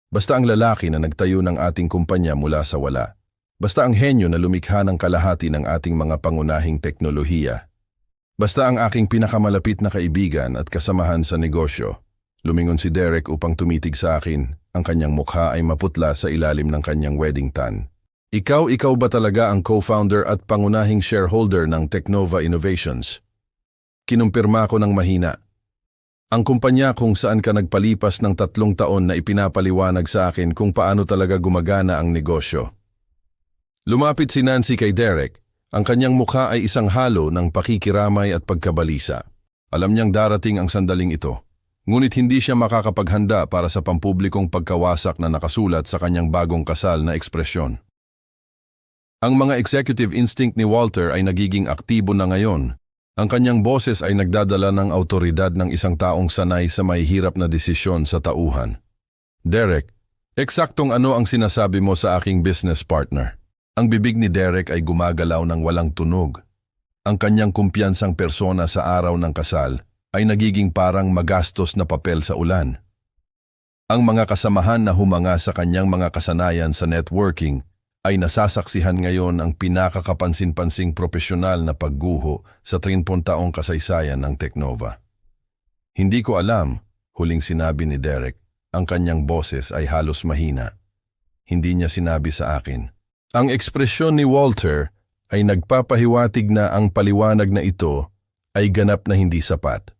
Basta ang lalaki na nagtayo ng ating kumpanya mula sa wala. Basta ang henyo na lumikha ng kalahati ng ating mga pangunahing teknolohiya. Basta ang aking pinakamalapit na kaibigan at kasamahan sa negosyo. Lumingon si Derek upang tumitig sa akin. Ang kanyang mukha ay maputla sa ilalim ng kanyang wedding tan. Ikaw ba talaga ang co-founder at pangunahing shareholder ng Teknova Innovations? Kinumpirma ko ng mahina. Ang kumpanya kung saan ka nagpalipas ng 3 taon na ipinapaliwanag sa akin kung paano talaga gumagana ang negosyo. Lumapit si Nancy kay Derek. Ang kanyang mukha ay isang halo ng pakikiramay at pagkabalisa. Alam niyang darating ang sandaling ito. Ngunit hindi siya makakapaghanda para sa pampublikong pagkawasak na nakasulat sa kanyang bagong kasal na ekspresyon. Ang mga executive instinct ni Walter ay nagiging aktibo na ngayon. Ang kanyang boses ay nagdadala ng autoridad ng isang taong sanay sa mahihirap na desisyon sa tauhan. Derek, eksaktong ano ang sinasabi mo sa aking business partner? Ang bibig ni Derek ay gumagalaw ng walang tunog. Ang kanyang kumpiyansang persona sa araw ng kasal ay nagiging parang magastos na papel sa ulan. Ang mga kasamahan na humanga sa kanyang mga kasanayan sa networking ay nasasaksihan ngayon ang pinakakapansin-pansing profesional na pagguho sa 30 taong kasaysayan ng Teknova. Hindi ko alam, huling sinabi ni Derek, ang kanyang boses ay halos mahina. Hindi niya sinabi sa akin. Ang ekspresyon ni Walter ay nagpapahiwatig na ang paliwanag na ito ay ganap na hindi sapat.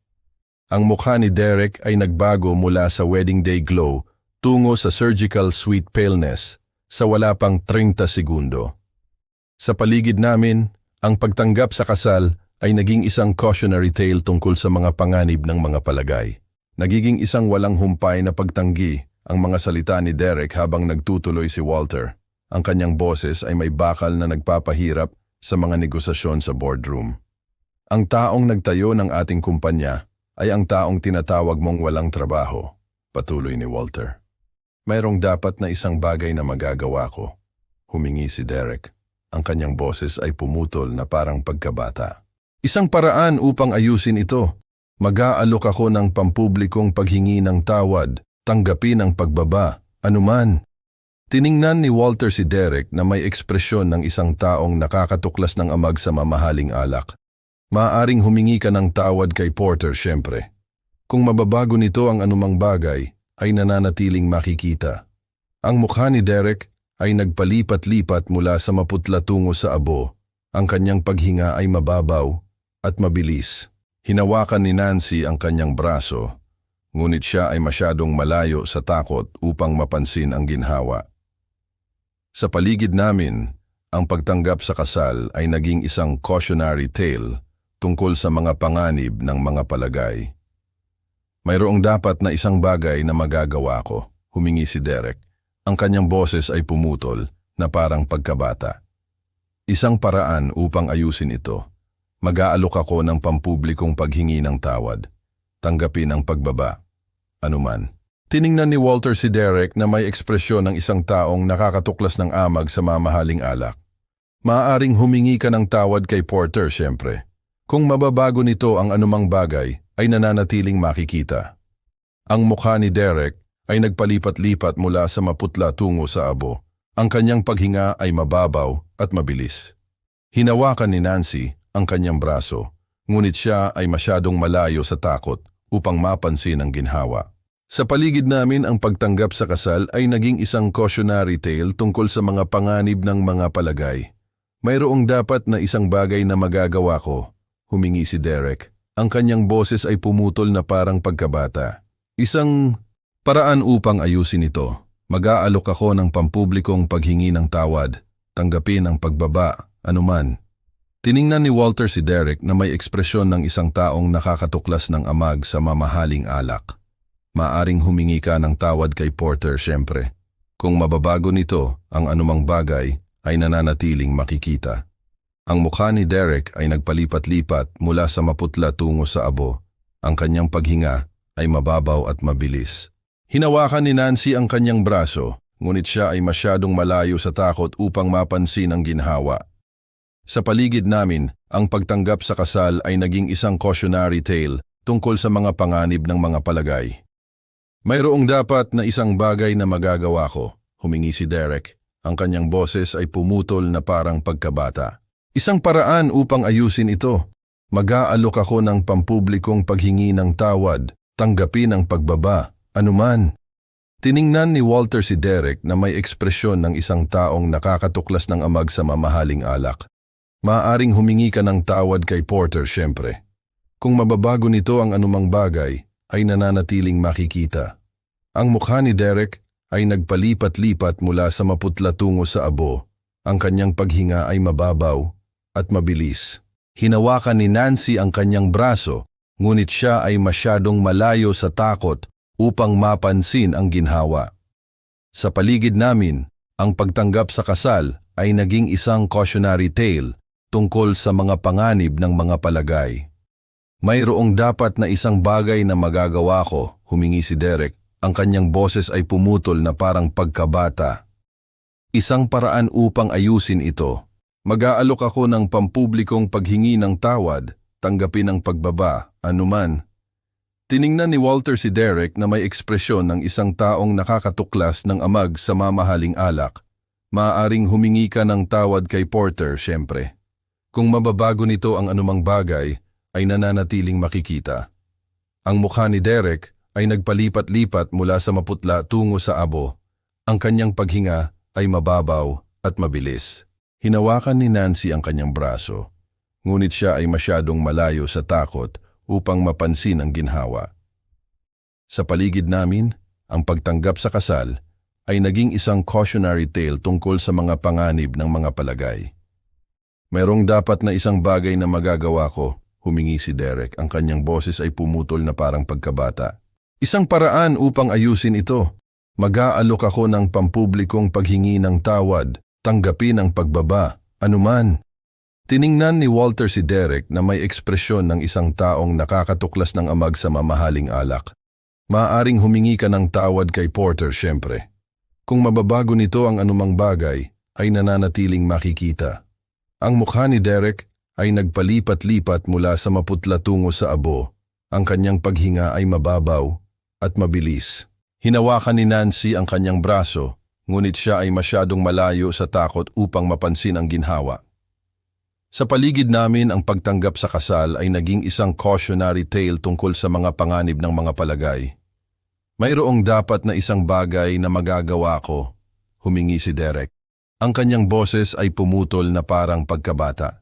Ang mukha ni Derek ay nagbago mula sa wedding day glow tungo sa surgical sweet paleness sa wala pang 30 segundo. Sa paligid namin, ang pagtanggap sa kasal ay naging isang cautionary tale tungkol sa mga panganib ng mga palagay. Nagiging isang walang humpay na pagtanggi ang mga salita ni Derek habang nagtutuloy si Walter. Ang kanyang boses ay may bakal na nagpapahirap sa mga negosasyon sa boardroom. Ang taong nagtayo ng ating kumpanya ay ang taong tinatawag mong walang trabaho, patuloy ni Walter. Mayroong dapat na isang bagay na magagawa ko, humingi si Derek. Ang kanyang boses ay pumutol na parang pagkabata. Isang paraan upang ayusin ito. Mag-aalok ako ng pampublikong paghingi ng tawad, tanggapin ang pagbaba, anuman. Tiningnan ni Walter si Derek na may ekspresyon ng isang taong nakakatuklas ng amag sa mamahaling alak. Maaaring humingi ka ng tawad kay Porter siyempre. Kung mababago nito ang anumang bagay, ay nananatiling makikita. Ang mukha ni Derek ay nagpalipat-lipat mula sa maputla tungo sa abo. Ang kanyang paghinga ay mababaw at mabilis. Hinawakan ni Nancy ang kanyang braso, ngunit siya ay masyadong malayo sa takot upang mapansin ang ginhawa. Sa paligid namin, ang pagtanggap sa kasal ay naging isang cautionary tale tungkol sa mga panganib ng mga palagay. Mayroong dapat na isang bagay na magagawa ko, humingi si Derek. Ang kanyang boses ay pumutol na parang pagkabata. Isang paraan upang ayusin ito. Mag-aalok ako ng pampublikong paghingi ng tawad. Tanggapin ang pagbaba. Anuman. Tiningnan ni Walter si Derek na may ekspresyon ng isang taong nakakatuklas ng amag sa mamahaling alak. Maaaring humingi ka ng tawad kay Porter siyempre. Kung mababago nito ang anumang bagay, ay nananatiling makikita. Ang mukha ni Derek ay nagpalipat-lipat mula sa maputla tungo sa abo. Ang kanyang paghinga ay mababaw at mabilis. Hinawakan ni Nancy ang kanyang braso, ngunit siya ay masyadong malayo sa takot upang mapansin ang ginhawa. Sa paligid namin, ang pagtanggap sa kasal ay naging isang cautionary tale tungkol sa mga panganib ng mga palagay. Mayroong dapat na isang bagay na magagawa ko, humingi si Derek. Ang kanyang boses ay pumutol na parang pagkabata. Isang paraan upang ayusin ito. Mag-aalok ako ng pampublikong paghingi ng tawad, tanggapin ang pagbaba, anuman. Tiningnan ni Walter si Derek na may ekspresyon ng isang taong nakakatuklas ng amag sa mamahaling alak. Maaring humingi ka ng tawad kay Porter siyempre. Kung mababago nito, ang anumang bagay ay nananatiling makikita. Ang mukha ni Derek ay nagpalipat-lipat mula sa maputla tungo sa abo. Ang kanyang paghinga ay mababaw at mabilis. Hinawakan ni Nancy ang kanyang braso, ngunit siya ay masyadong malayo sa takot upang mapansin ang ginhawa. Sa paligid namin, ang pagtanggap sa kasal ay naging isang cautionary tale tungkol sa mga panganib ng mga palagay. Mayroong dapat na isang bagay na magagawa ko, humingi si Derek. Ang kanyang boses ay pumutol na parang pagkabata. Isang paraan upang ayusin ito. Mag-aalok ako ng pampublikong paghingi ng tawad, tanggapin ang pagbaba, anuman. Tiningnan ni Walter si Derek na may ekspresyon ng isang taong nakakatuklas ng amag sa mamahaling alak. Maaaring humingi ka ng tawad kay Porter siyempre. Kung mababago nito ang anumang bagay, ay nananatiling makikita. Ang mukha ni Derek ay nagpalipat-lipat mula sa maputla tungo sa abo. Ang kanyang paghinga ay mababaw at mabilis. Hinawakan ni Nancy ang kanyang braso, ngunit siya ay masyadong malayo sa takot upang mapansin ang ginhawa. Sa paligid namin, ang pagtanggap sa kasal ay naging isang cautionary tale tungkol sa mga panganib ng mga palagay. Mayroong dapat na isang bagay na magagawa ko, humingi si Derek. Ang kanyang boses ay pumutol na parang pagkabata. Isang paraan upang ayusin ito. Mag-aalok ako ng pampublikong paghingi ng tawad, tanggapin ang pagbaba, anuman. Tiningnan ni Walter si Derek na may ekspresyon ng isang taong nakakatuklas ng amag sa mamahaling alak. Maaaring humingi ka ng tawad kay Porter siyempre. Kung mababago nito ang anumang bagay, ay nananatiling makikita. Ang mukha ni Derek ay nagpalipat-lipat mula sa maputla tungo sa abo. Ang kanyang paghinga ay mababaw at mabilis. Hinawakan ni Nancy ang kanyang braso, ngunit siya ay masyadong malayo sa takot upang mapansin ang ginhawa. Sa paligid namin, ang pagtanggap sa kasal ay naging isang cautionary tale tungkol sa mga panganib ng mga palagay. Mayroong dapat na isang bagay na magagawa ko, humingi si Derek. Ang kanyang boses ay pumutol na parang pagkabata. Isang paraan upang ayusin ito. Mag-aalok ako ng pampublikong paghingi ng tawad, tanggapin ang pagbaba, anuman. Tiningnan ni Walter si Derek na may ekspresyon ng isang taong nakakatuklas ng amag sa mamahaling alak. Maaaring humingi ka ng tawad kay Porter siyempre. Kung mababago nito ang anumang bagay, ay nananatiling makikita. Ang mukha ni Derek ay nagpalipat-lipat mula sa maputla tungo sa abo. Ang kanyang paghinga ay mababaw at mabilis. Hinawakan ni Nancy ang kanyang braso, ngunit siya ay masyadong malayo sa takot upang mapansin ang ginhawa. Sa paligid namin, ang pagtanggap sa kasal ay naging isang cautionary tale tungkol sa mga panganib ng mga palagay. Mayroong dapat na isang bagay na magagawa ko, humingi si Derek. Ang kanyang boses ay pumutol na parang pagkabata.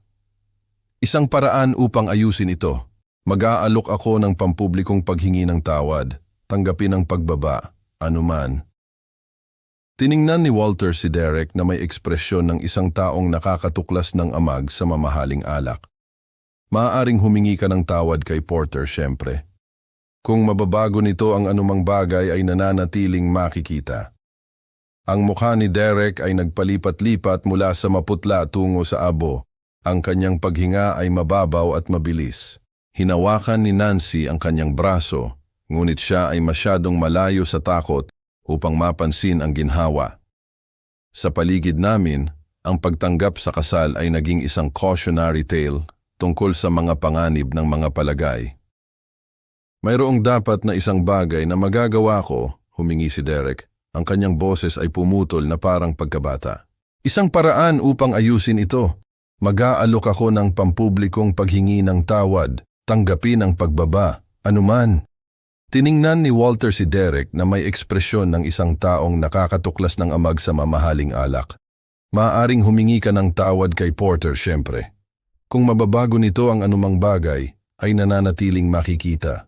Isang paraan upang ayusin ito. Mag-aalok ako ng pampublikong paghingi ng tawad, tanggapin ang pagbaba, anuman. Tiningnan ni Walter si Derek na may ekspresyon ng isang taong nakakatuklas ng amag sa mamahaling alak. Maaaring humingi ka ng tawad kay Porter siyempre. Kung mababago nito ang anumang bagay ay nananatiling makikita. Ang mukha ni Derek ay nagpalipat-lipat mula sa maputla tungo sa abo. Ang kanyang paghinga ay mababaw at mabilis. Hinawakan ni Nancy ang kanyang braso, ngunit siya ay masyadong malayo sa takot upang mapansin ang ginhawa. Sa paligid namin, ang pagtanggap sa kasal ay naging isang cautionary tale tungkol sa mga panganib ng mga palagay. Mayroong dapat na isang bagay na magagawa ko, humingi si Derek. Ang kanyang boses ay pumutol na parang pagkabata. Isang paraan upang ayusin ito. Mag-aalok ako ng pampublikong paghingi ng tawad, tanggapin ang pagbaba, anuman. Tiningnan ni Walter si Derek na may ekspresyon ng isang taong nakakatuklas ng amag sa mamahaling alak. Maaaring humingi ka ng tawad kay Porter siyempre. Kung mababago nito ang anumang bagay, ay nananatiling makikita.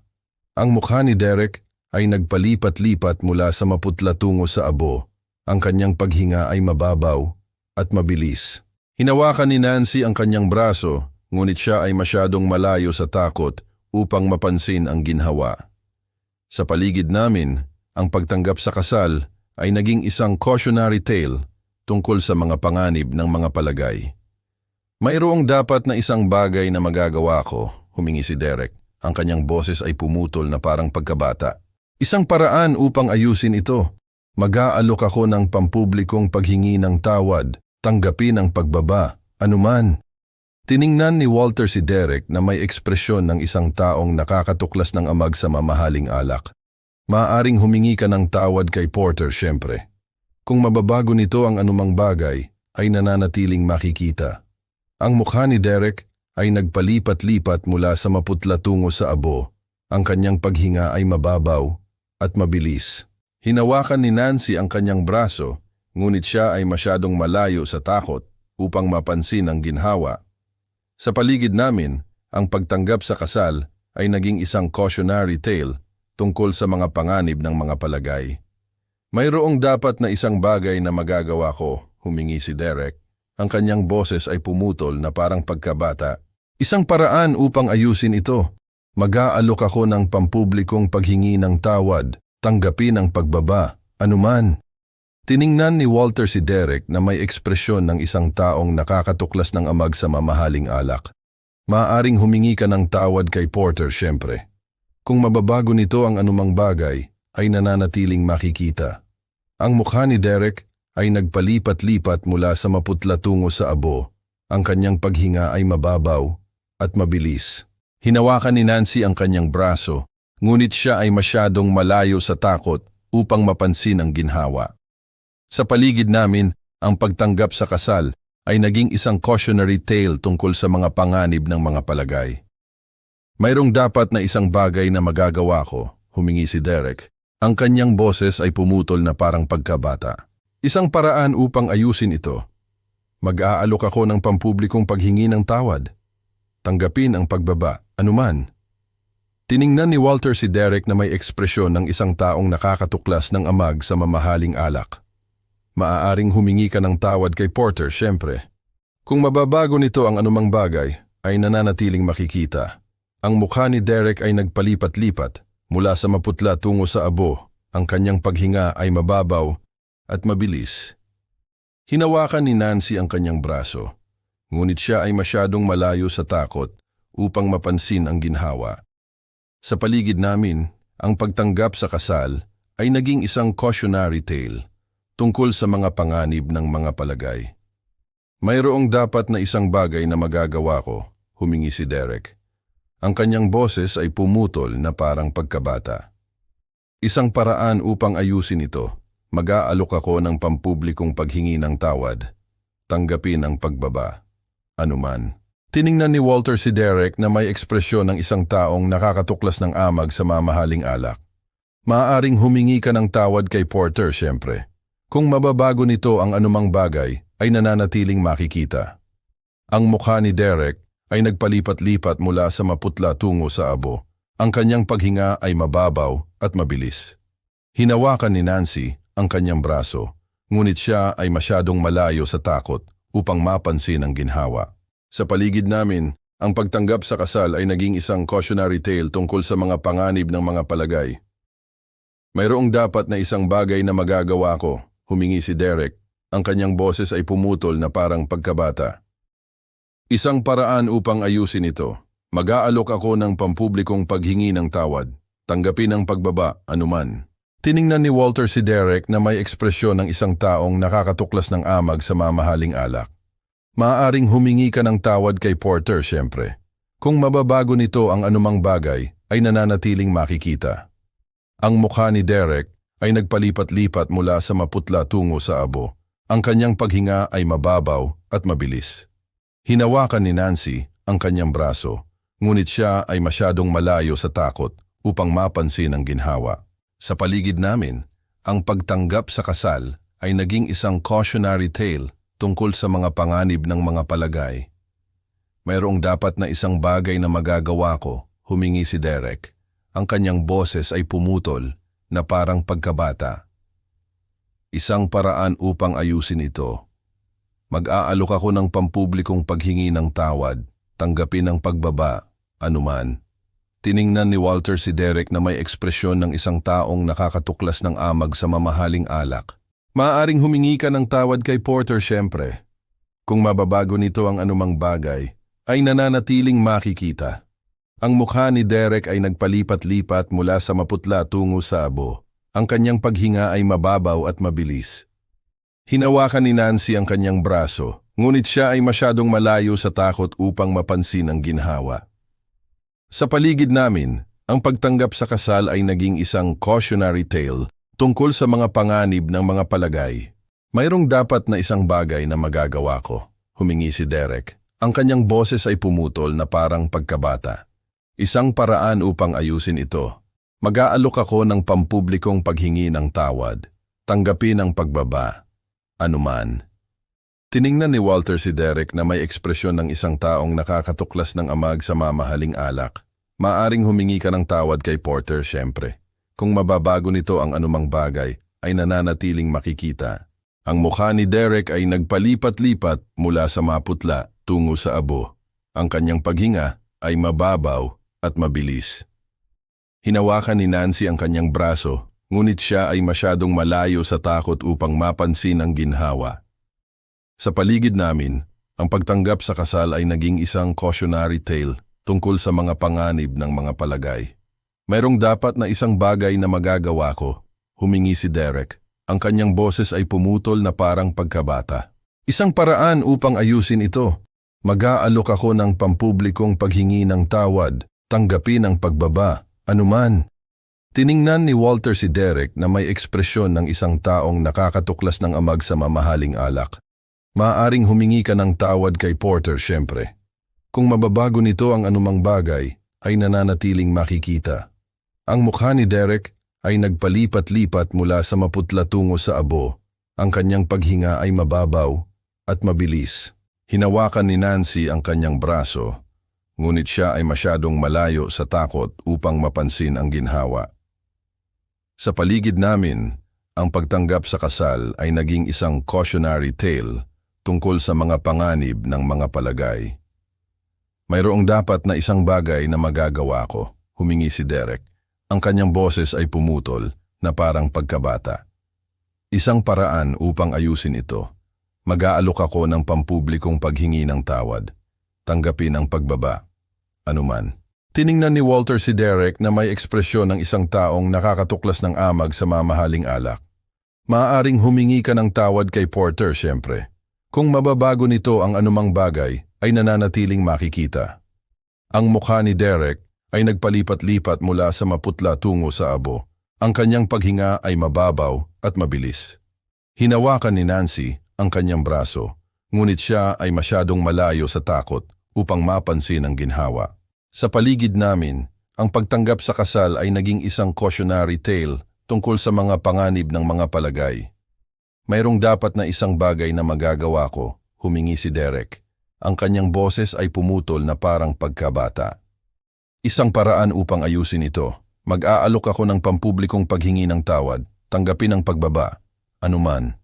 Ang mukha ni Derek ay nagpalipat-lipat mula sa maputla tungo sa abo. Ang kanyang paghinga ay mababaw at mabilis. Hinawakan ni Nancy ang kanyang braso, ngunit siya ay masyadong malayo sa takot upang mapansin ang ginhawa. Sa paligid namin, ang pagtanggap sa kasal ay naging isang cautionary tale tungkol sa mga panganib ng mga palagay. Mayroong dapat na isang bagay na magagawa ko, humingi si Derek. Ang kanyang boses ay pumutol na parang pagkabata. Isang paraan upang ayusin ito. Mag-aalok ako ng pampublikong paghingi ng tawad, tanggapin ang pagbaba, anuman. Tiningnan ni Walter si Derek na may ekspresyon ng isang taong nakakatuklas ng amag sa mamahaling alak. Maaaring humingi ka ng tawad kay Porter siyempre. Kung mababago nito ang anumang bagay, ay nananatiling makikita. Ang mukha ni Derek ay nagpalipat-lipat mula sa maputla tungo sa abo. Ang kanyang paghinga ay mababaw at mabilis. Hinawakan ni Nancy ang kanyang braso, ngunit siya ay masyadong malayo sa takot upang mapansin ang ginhawa. Sa paligid namin, ang pagtanggap sa kasal ay naging isang cautionary tale tungkol sa mga panganib ng mga palagay. Mayroong dapat na isang bagay na magagawa ko, humingi si Derek. Ang kanyang boses ay pumutol na parang pagkabata. Isang paraan upang ayusin ito. Mag-aalok ako ng pampublikong paghingi ng tawad, tanggapin ang pagbaba, anuman. Tiningnan ni Walter si Derek na may ekspresyon ng isang taong nakakatuklas ng amag sa mamahaling alak. Maaaring humingi ka ng tawad kay Porter siyempre. Kung mababago nito ang anumang bagay, ay nananatiling makikita. Ang mukha ni Derek ay nagpalipat-lipat mula sa maputla tungo sa abo. Ang kanyang paghinga ay mababaw at mabilis. Hinawakan ni Nancy ang kanyang braso, ngunit siya ay masyadong malayo sa takot upang mapansin ang ginhawa. Sa paligid namin, ang pagtanggap sa kasal ay naging isang cautionary tale tungkol sa mga panganib ng mga palagay. Mayroong dapat na isang bagay na magagawa ko, humingi si Derek. Ang kanyang boses ay pumutol na parang pagkabata. Isang paraan upang ayusin ito. Mag-aalok ako ng pampublikong paghingi ng tawad. Tanggapin ang pagbaba, anuman. Tiningnan ni Walter si Derek na may ekspresyon ng isang taong nakakatuklas ng amag sa mamahaling alak. Maaaring humingi ka ng tawad kay Porter, syempre. Kung mababago nito ang anumang bagay, ay nananatiling makikita. Ang mukha ni Derek ay nagpalipat-lipat mula sa maputla tungo sa abo. Ang kanyang paghinga ay mababaw at mabilis. Hinawakan ni Nancy ang kanyang braso, ngunit siya ay masyadong malayo sa takot upang mapansin ang ginhawa. Sa paligid namin, ang pagtanggap sa kasal ay naging isang cautionary tale tungkol sa mga panganib ng mga palagay. Mayroong dapat na isang bagay na magagawa ko, humingi si Derek. Ang kanyang boses ay pumutol na parang pagkabata. Isang paraan upang ayusin ito, mag-aalok ako ng pampublikong paghingi ng tawad, tanggapin ang pagbaba, anuman. Tiningnan ni Walter si Derek na may ekspresyon ng isang taong nakakatuklas ng amag sa mamahaling alak. Maaaring humingi ka ng tawad kay Porter, syempre. Kung mababago nito ang anumang bagay, ay nananatiling makikita. Ang mukha ni Derek ay nagpalipat-lipat mula sa maputla tungo sa abo. Ang kanyang paghinga ay mababaw at mabilis. Hinawakan ni Nancy ang kanyang braso, ngunit siya ay masyadong malayo sa takot upang mapansin ang ginhawa. Sa paligid namin, ang pagtanggap sa kasal ay naging isang cautionary tale tungkol sa mga panganib ng mga palagay. Mayroong dapat na isang bagay na magagawa ko, humingi si Derek. Ang kanyang boses ay pumutol na parang pagkabata. Isang paraan upang ayusin ito. Mag-aalok ako ng pampublikong paghingi ng tawad, tanggapin ang pagbaba, anuman. Tiningnan ni Walter si Derek na may ekspresyon ng isang taong nakakatuklas ng amag sa mamahaling alak. Maaaring humingi ka ng tawad kay Porter, syempre. Kung mababago nito ang anumang bagay, ay nananatiling makikita. Ang mukha ni Derek ay nagpalipat-lipat mula sa maputla tungo sa abo. Ang kanyang paghinga ay mababaw at mabilis. Hinawakan ni Nancy ang kanyang braso, ngunit siya ay masyadong malayo sa takot upang mapansin ang ginhawa. Sa paligid namin, ang pagtanggap sa kasal ay naging isang cautionary tale tungkol sa mga panganib ng mga palagay. Mayroong dapat na isang bagay na magagawa ko, humingi si Derek. Ang kanyang boses ay pumutol na parang pagkabata. Isang paraan upang ayusin ito. Mag-aalok ako ng pampublikong paghingi ng tawad, tanggapin ang pagbaba, anuman. Tiningnan ni Walter si Derek na may ekspresyon ng isang taong nakakatuklas ng amag sa mamahaling alak. Maaaring humingi ka ng tawad kay Porter, syempre. Kung mababago nito ang anumang bagay, ay nananatiling makikita. Ang mukha ni Derek ay nagpalipat-lipat mula sa maputla tungo sa abo. Ang kanyang paghinga ay mababaw at mabilis. Hinawakan ni Nancy ang kanyang braso, ngunit siya ay masyadong malayo sa takot upang mapansin ang ginhawa. Sa paligid namin, ang pagtanggap sa kasal ay naging isang cautionary tale tungkol sa mga panganib ng mga palagay. Mayroong dapat na isang bagay na magagawa ko, humingi si Derek. Ang kanyang boses ay pumutol na parang pagkabata. Isang paraan upang ayusin ito. Mag-aalok ako ng pampublikong paghingi ng tawad, tanggapin ang pagbaba, anuman. Tiningnan ni Walter si Derek na may ekspresyon ng isang taong nakakatuklas ng amag sa mamahaling alak. Maaring humingi ka ng tawad kay Porter, syempre. Kung mababago nito ang anumang bagay, ay nananatiling makikita. Ang mukha ni Derek ay nagpalipat-lipat mula sa maputla tungo sa abo. Ang kanyang paghinga ay mababaw at mabilis. Hinawakan ni Nancy ang kanyang braso, ngunit siya ay masyadong malayo sa takot upang mapansin ang ginhawa. Sa paligid namin, ang pagtanggap sa kasal ay naging isang cautionary tale tungkol sa mga panganib ng mga palagay. Mayroong dapat na isang bagay na magagawa ko, humingi si Derek. Ang kanyang boses ay pumutol na parang pagkabata. Isang paraan upang ayusin ito. Mag-aalok ako ng pampublikong paghingi ng tawad, tanggapin ang pagbaba, anuman. Tiningnan ni Walter si Derek na may ekspresyon ng isang taong nakakatuklas ng amag sa mamahaling alak. Maaaring humingi ka ng tawad kay Porter, syempre. Kung mababago nito ang anumang bagay, ay nananatiling makikita. Ang mukha ni Derek ay nagpalipat-lipat mula sa maputla tungo sa abo. Ang kanyang paghinga ay mababaw at mabilis. Hinawakan ni Nancy ang kanyang braso, ngunit siya ay masyadong malayo sa takot upang mapansin ang ginhawa. Sa paligid namin, ang pagtanggap sa kasal ay naging isang cautionary tale tungkol sa mga panganib ng mga palagay. Mayroong dapat na isang bagay na magagawa ko, humingi si Derek. Ang kanyang boses ay pumutol na parang pagkabata. Isang paraan upang ayusin ito. Mag-aalok ako ng pampublikong paghingi ng tawad. Tanggapin ang pagbaba. Anuman. Tiningnan ni Walter si Derek na may ekspresyon ng isang taong nakakatuklas ng amag sa mamahaling alak. Maaaring humingi ka ng tawad kay Porter, siyempre. Kung mababago nito ang anumang bagay, ay nananatiling makikita. Ang mukha ni Derek ay nagpalipat-lipat mula sa maputla tungo sa abo. Ang kanyang paghinga ay mababaw at mabilis. Hinawakan ni Nancy ang kanyang braso, ngunit siya ay masyadong malayo sa takot upang mapansin ang ginhawa. Sa paligid namin, ang pagtanggap sa kasal ay naging isang cautionary tale tungkol sa mga panganib ng mga palagay. Mayroong dapat na isang bagay na magagawa ko, humingi si Derek. Ang kanyang boses ay pumutol na parang pagkabata. Isang paraan upang ayusin ito. Mag-aalok ako ng pampublikong paghingi ng tawad, tanggapin ang pagbaba, anuman.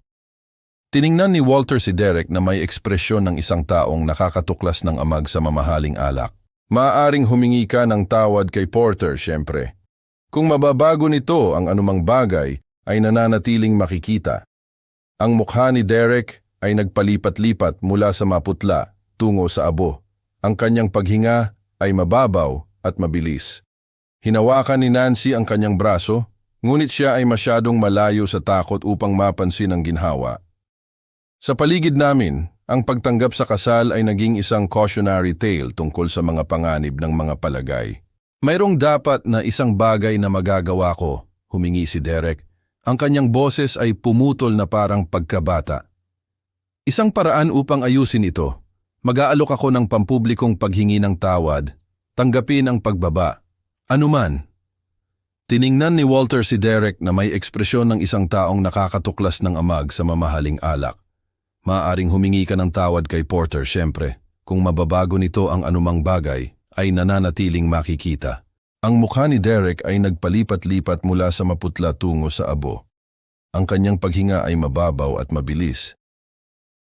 Tiningnan ni Walter si Derek na may ekspresyon ng isang taong nakakatuklas ng amag sa mamahaling alak. Maaaring humingi ka ng tawad kay Porter, siyempre. Kung mababago nito ang anumang bagay, ay nananatiling makikita. Ang mukha ni Derek ay nagpalipat-lipat mula sa maputla tungo sa abo. Ang kanyang paghinga ay mababaw at mabilis. Hinawakan ni Nancy ang kanyang braso, ngunit siya ay masyadong malayo sa takot upang mapansin ang ginhawa. Sa paligid namin, ang pagtanggap sa kasal ay naging isang cautionary tale tungkol sa mga panganib ng mga palagay. Mayroong dapat na isang bagay na magagawa ko, humingi si Derek. Ang kanyang boses ay pumutol na parang pagkabata. Isang paraan upang ayusin ito. Mag-aalok ako ng pampublikong paghingi ng tawad, tanggapin ang pagbaba, anuman. Tiningnan ni Walter si Derek na may ekspresyon ng isang taong nakakatuklas ng amag sa mamahaling alak. Maaaring humingi ka ng tawad kay Porter, siyempre. Kung mababago nito ang anumang bagay, ay nananatiling makikita. Ang mukha ni Derek ay nagpalipat-lipat mula sa maputla tungo sa abo. Ang kanyang paghinga ay mababaw at mabilis.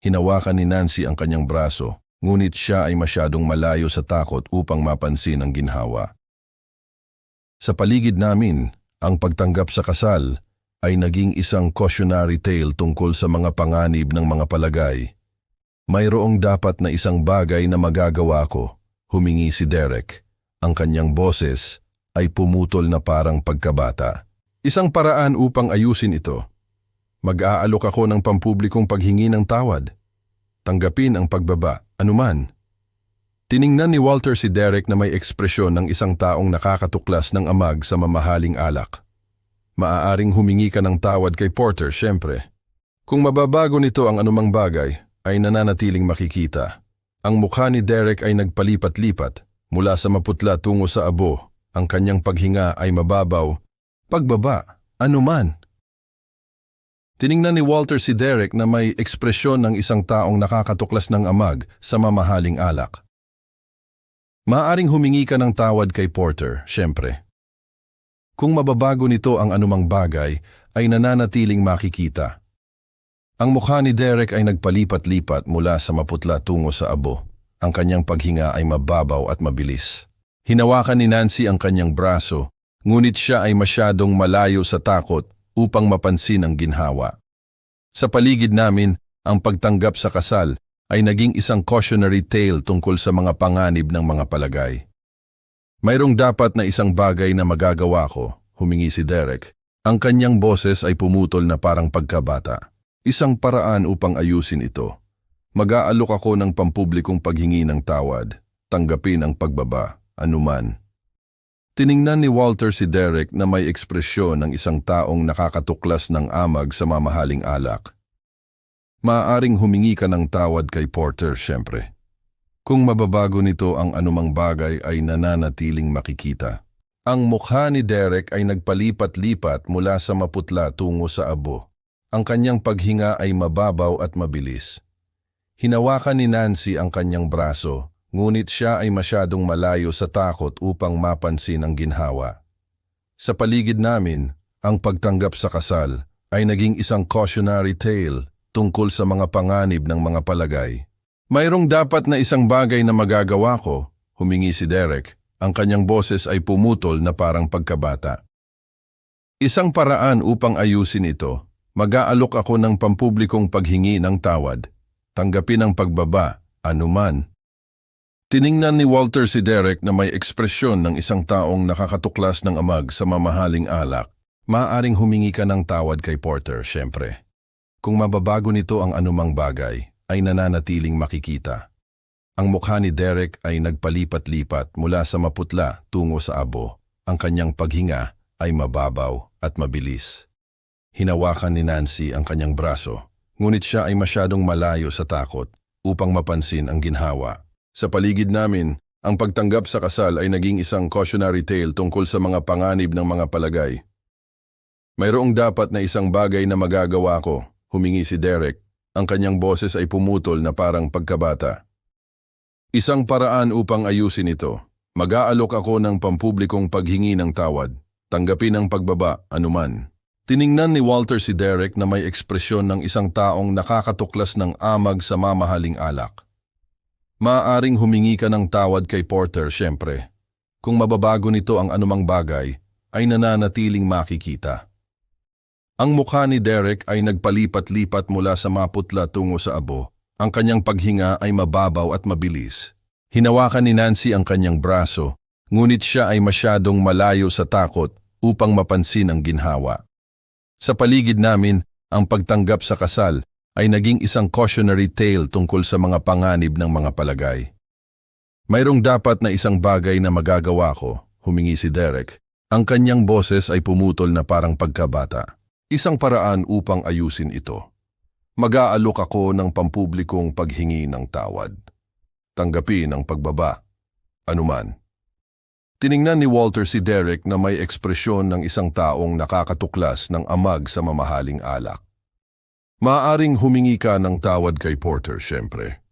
Hinawakan ni Nancy ang kanyang braso, ngunit siya ay masyadong malayo sa takot upang mapansin ang ginhawa. Sa paligid namin, ang pagtanggap sa kasal ay naging isang cautionary tale tungkol sa mga panganib ng mga palagay. Mayroong dapat na isang bagay na magagawa ko, humingi si Derek. Ang kanyang boses ay pumutol na parang pagkabata. Isang paraan upang ayusin ito. Mag-aalok ako ng pampublikong paghingi ng tawad. Tanggapin ang pagbaba, anuman. Tiningnan ni Walter si Derek na may ekspresyon ng isang taong nakakatuklas ng amag sa mamahaling alak. Maaaring humingi ka ng tawad kay Porter, siyempre. Kung mababago nito ang anumang bagay, ay nananatiling makikita. Ang mukha ni Derek ay nagpalipat-lipat mula sa maputla tungo sa abo. Ang kanyang paghinga ay mababaw. Pagbaba, anuman. Tiningnan ni Walter si Derek na may ekspresyon ng isang taong nakakatuklas ng amag sa mamahaling alak. Maaaring humingi ka ng tawad kay Porter, siyempre. Kung mababago nito ang anumang bagay, ay nananatiling makikita. Ang mukha ni Derek ay nagpalipat-lipat mula sa maputla tungo sa abo. Ang kanyang paghinga ay mababaw at mabilis. Hinawakan ni Nancy ang kanyang braso, ngunit siya ay masyadong malayo sa takot upang mapansin ang ginhawa. Sa paligid namin, ang pagtanggap sa kasal ay naging isang cautionary tale tungkol sa mga panganib ng mga palagay. Mayroong dapat na isang bagay na magagawa ko, humingi si Derek. Ang kanyang boses ay pumutol na parang pagkabata. Isang paraan upang ayusin ito. Mag-aalok ako ng pampublikong paghingi ng tawad, tanggapin ang pagbaba, anuman. Tiningnan ni Walter si Derek na may ekspresyon ng isang taong nakakatuklas ng amag sa mamahaling alak. Maaaring humingi ka ng tawad kay Porter, siyempre. Kung mababago nito ang anumang bagay ay nananatiling makikita. Ang mukha ni Derek ay nagpalipat-lipat mula sa maputla tungo sa abo. Ang kanyang paghinga ay mababaw at mabilis. Hinawakan ni Nancy ang kanyang braso, ngunit siya ay masyadong malayo sa takot upang mapansin ang ginhawa. Sa paligid namin, ang pagtanggap sa kasal ay naging isang cautionary tale tungkol sa mga panganib ng mga palagay. Mayroong dapat na isang bagay na magagawa ko, humingi si Derek. Ang kanyang boses ay pumutol na parang pagkabata. Isang paraan upang ayusin ito, mag-aalok ako ng pampublikong paghingi ng tawad, tanggapin ang pagbaba, anuman. Tiningnan ni Walter si Derek na may ekspresyon ng isang taong nakakatuklas ng amag sa mamahaling alak. Maaaring humingi ka ng tawad kay Porter, syempre. Kung mababago nito ang anumang bagay, ay nananatiling makikita. Ang mukha ni Derek ay nagpalipat-lipat mula sa maputla tungo sa abo. Ang kanyang paghinga ay mababaw at mabilis. Hinawakan ni Nancy ang kanyang braso, ngunit siya ay masyadong malayo sa takot upang mapansin ang ginhawa. Sa paligid namin, ang pagtanggap sa kasal ay naging isang cautionary tale tungkol sa mga panganib ng mga palagay. Mayroong dapat na isang bagay na magagawa ko, humingi si Derek. Ang kanyang boses ay pumutol na parang pagkabata. Isang paraan upang ayusin ito, mag-aalok ako ng pampublikong paghingi ng tawad, tanggapin ang pagbaba, anuman. Tiningnan ni Walter si Derek na may ekspresyon ng isang taong nakakatuklas ng amag sa mamahaling alak. Maaaring humingi ka ng tawad kay Porter, syempre. Kung mababago nito ang anumang bagay, ay nananatiling makikita. Ang mukha ni Derek ay nagpalipat-lipat mula sa maputla tungo sa abo. Ang kanyang paghinga ay mababaw at mabilis. Hinawakan ni Nancy ang kanyang braso, ngunit siya ay masyadong malayo sa takot upang mapansin ang ginhawa. Sa paligid namin, ang pagtanggap sa kasal ay naging isang cautionary tale tungkol sa mga panganib ng mga palagay. Mayroong dapat na isang bagay na magagawa ko, humingi si Derek. Ang kanyang boses ay pumutol na parang pagkabata. Isang paraan upang ayusin ito. Mag-aalok ako ng pampublikong paghingi ng tawad. Tanggapin ang pagbaba, anuman. Tiningnan ni Walter si Derek na may ekspresyon ng isang taong nakakatuklas ng amag sa mamahaling alak. Maaaring humingi ka ng tawad kay Porter, syempre.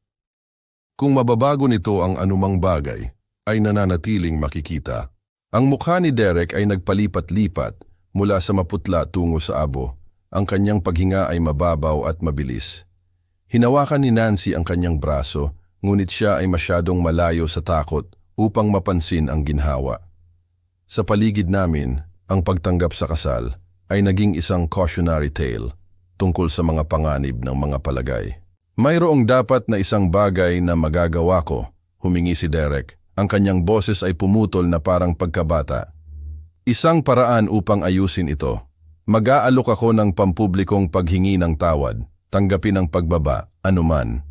Kung mababago nito ang anumang bagay, ay nananatiling makikita. Ang mukha ni Derek ay nagpalipat-lipat mula sa maputla tungo sa abo. Ang kanyang paghinga ay mababaw at mabilis. Hinawakan ni Nancy ang kanyang braso, ngunit siya ay masyadong malayo sa takot upang mapansin ang ginhawa. Sa paligid namin, ang pagtanggap sa kasal ay naging isang cautionary tale tungkol sa mga panganib ng mga palagay. Mayroong dapat na isang bagay na magagawa ko, humingi si Derek. Ang kanyang boses ay pumutol na parang pagkabata. Isang paraan upang ayusin ito. Mag-aalok ako ng pampublikong paghingi ng tawad, tanggapin ang pagbaba, anuman.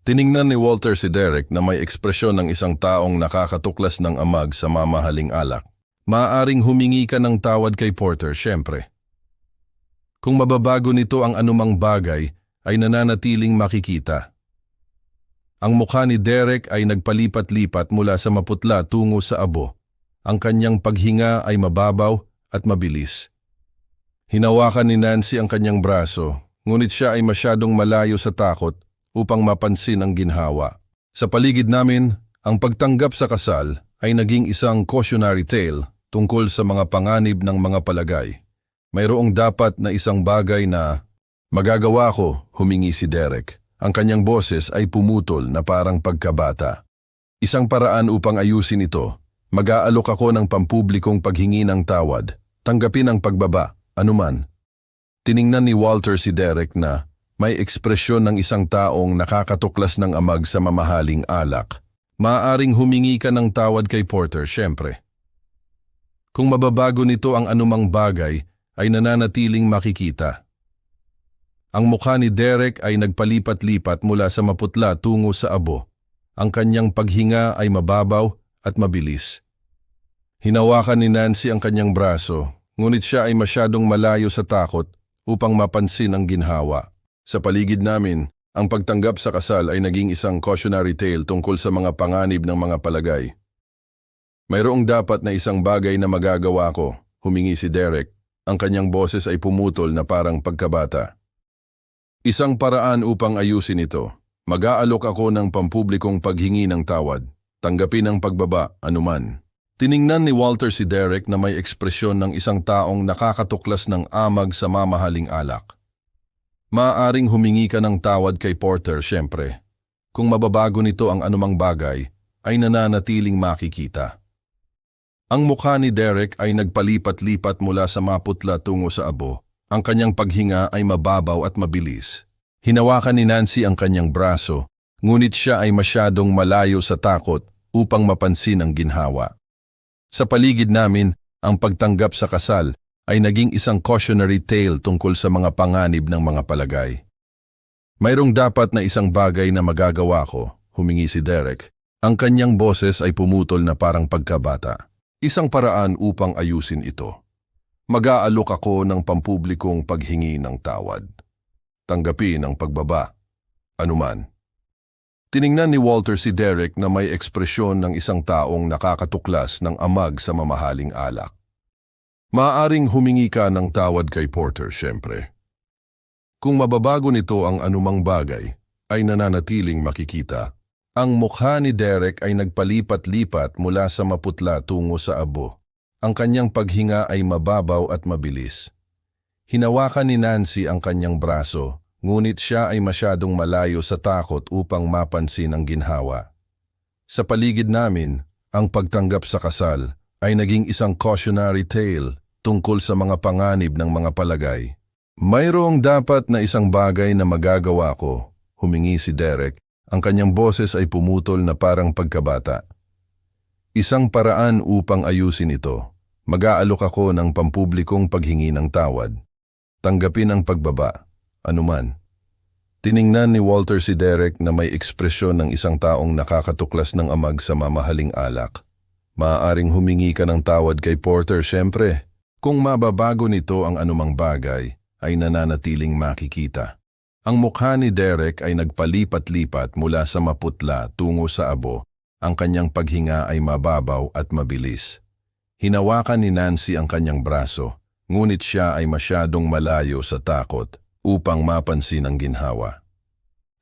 Tiningnan ni Walter si Derek na may ekspresyon ng isang taong nakakatuklas ng amag sa mamahaling alak. Maaaring humingi ka ng tawad kay Porter, syempre. Kung mababago nito ang anumang bagay, ay nananatiling makikita. Ang mukha ni Derek ay nagpalipat-lipat mula sa maputla tungo sa abo. Ang kanyang paghinga ay mababaw at mabilis. Hinawakan ni Nancy ang kanyang braso, ngunit siya ay masyadong malayo sa takot upang mapansin ang ginhawa. Sa paligid namin, ang pagtanggap sa kasal ay naging isang cautionary tale tungkol sa mga panganib ng mga palagay. Mayroong dapat na isang bagay na magagawa ko, humingi si Derek. Ang kanyang boses ay pumutol na parang pagkabata. Isang paraan upang ayusin ito, mag-aalok ako ng pampublikong paghingi ng tawad, tanggapin ang pagbaba, anuman. Tiningnan ni Walter si Derek na may ekspresyon ng isang taong nakakatuklas ng amag sa mamahaling alak. Maaaring humingi ka ng tawad kay Porter, syempre. Kung mababago nito ang anumang bagay, ay nananatiling makikita. Ang mukha ni Derek ay nagpalipat-lipat mula sa maputla tungo sa abo. Ang kanyang paghinga ay mababaw at mabilis. Hinawakan ni Nancy ang kanyang braso, ngunit siya ay masyadong malayo sa takot upang mapansin ang ginhawa. Sa paligid namin, ang pagtanggap sa kasal ay naging isang cautionary tale tungkol sa mga panganib ng mga palagay. Mayroong dapat na isang bagay na magagawa ko, humingi si Derek. Ang kanyang boses ay pumutol na parang pagkabata. Isang paraan upang ayusin ito, Mag-aalok ako ng pampublikong paghingi ng tawad. Tanggapin ang pagbaba, anuman. Tiningnan ni Walter si Derek na may ekspresyon ng isang taong nakakatuklas ng amag sa mamahaling alak. Maaaring humingi ka ng tawad kay Porter, syempre. Kung mababago nito ang anumang bagay, ay nananatiling makikita. Ang mukha ni Derek ay nagpalipat-lipat mula sa maputla tungo sa abo. Ang kanyang paghinga ay mababaw at mabilis. Hinawakan ni Nancy ang kanyang braso, ngunit siya ay masyadong malayo sa takot upang mapansin ang ginhawa. Sa paligid namin, ang pagtanggap sa kasal ay naging isang cautionary tale tungkol sa mga panganib ng mga palagay. Mayroong dapat na isang bagay na magagawa ko, humingi si Derek. Ang kanyang boses ay pumutol na parang pagkabata. Isang paraan upang ayusin ito. Mag-aalok ako ng pampublikong paghingi ng tawad. Tanggapin ang pagbaba, anuman. Tiningnan ni Walter si Derek na may ekspresyon ng isang taong nakakatuklas ng amag sa mamahaling alak. Maaaring humingi ka ng tawad kay Porter, syempre. Kung mababago nito ang anumang bagay, ay nananatiling makikita. Ang mukha ni Derek ay nagpalipat-lipat mula sa maputla tungo sa abo. Ang kanyang paghinga ay mababaw at mabilis. Hinawakan ni Nancy ang kanyang braso, ngunit siya ay masyadong malayo sa takot upang mapansin ang ginhawa. Sa paligid namin, ang pagtanggap sa kasal ay naging isang cautionary tale tungkol sa mga panganib ng mga palagay. Mayroong dapat na isang bagay na magagawa ko, humingi si Derek. Ang kanyang boses ay pumutol na parang pagkabata. Isang paraan upang ayusin ito. Mag-aalok ako ng pampublikong paghingi ng tawad. Tanggapin ang pagbaba, anuman. Tiningnan ni Walter si Derek na may ekspresyon ng isang taong nakakatuklas ng amag sa mamahaling alak. Maaaring humingi ka ng tawad kay Porter, syempre. Kung mababago nito ang anumang bagay, ay nananatiling makikita. Ang mukha ni Derek ay nagpalipat-lipat mula sa maputla tungo sa abo. Ang kanyang paghinga ay mababaw at mabilis. Hinawakan ni Nancy ang kanyang braso, ngunit siya ay masyadong malayo sa takot upang mapansin ang ginhawa.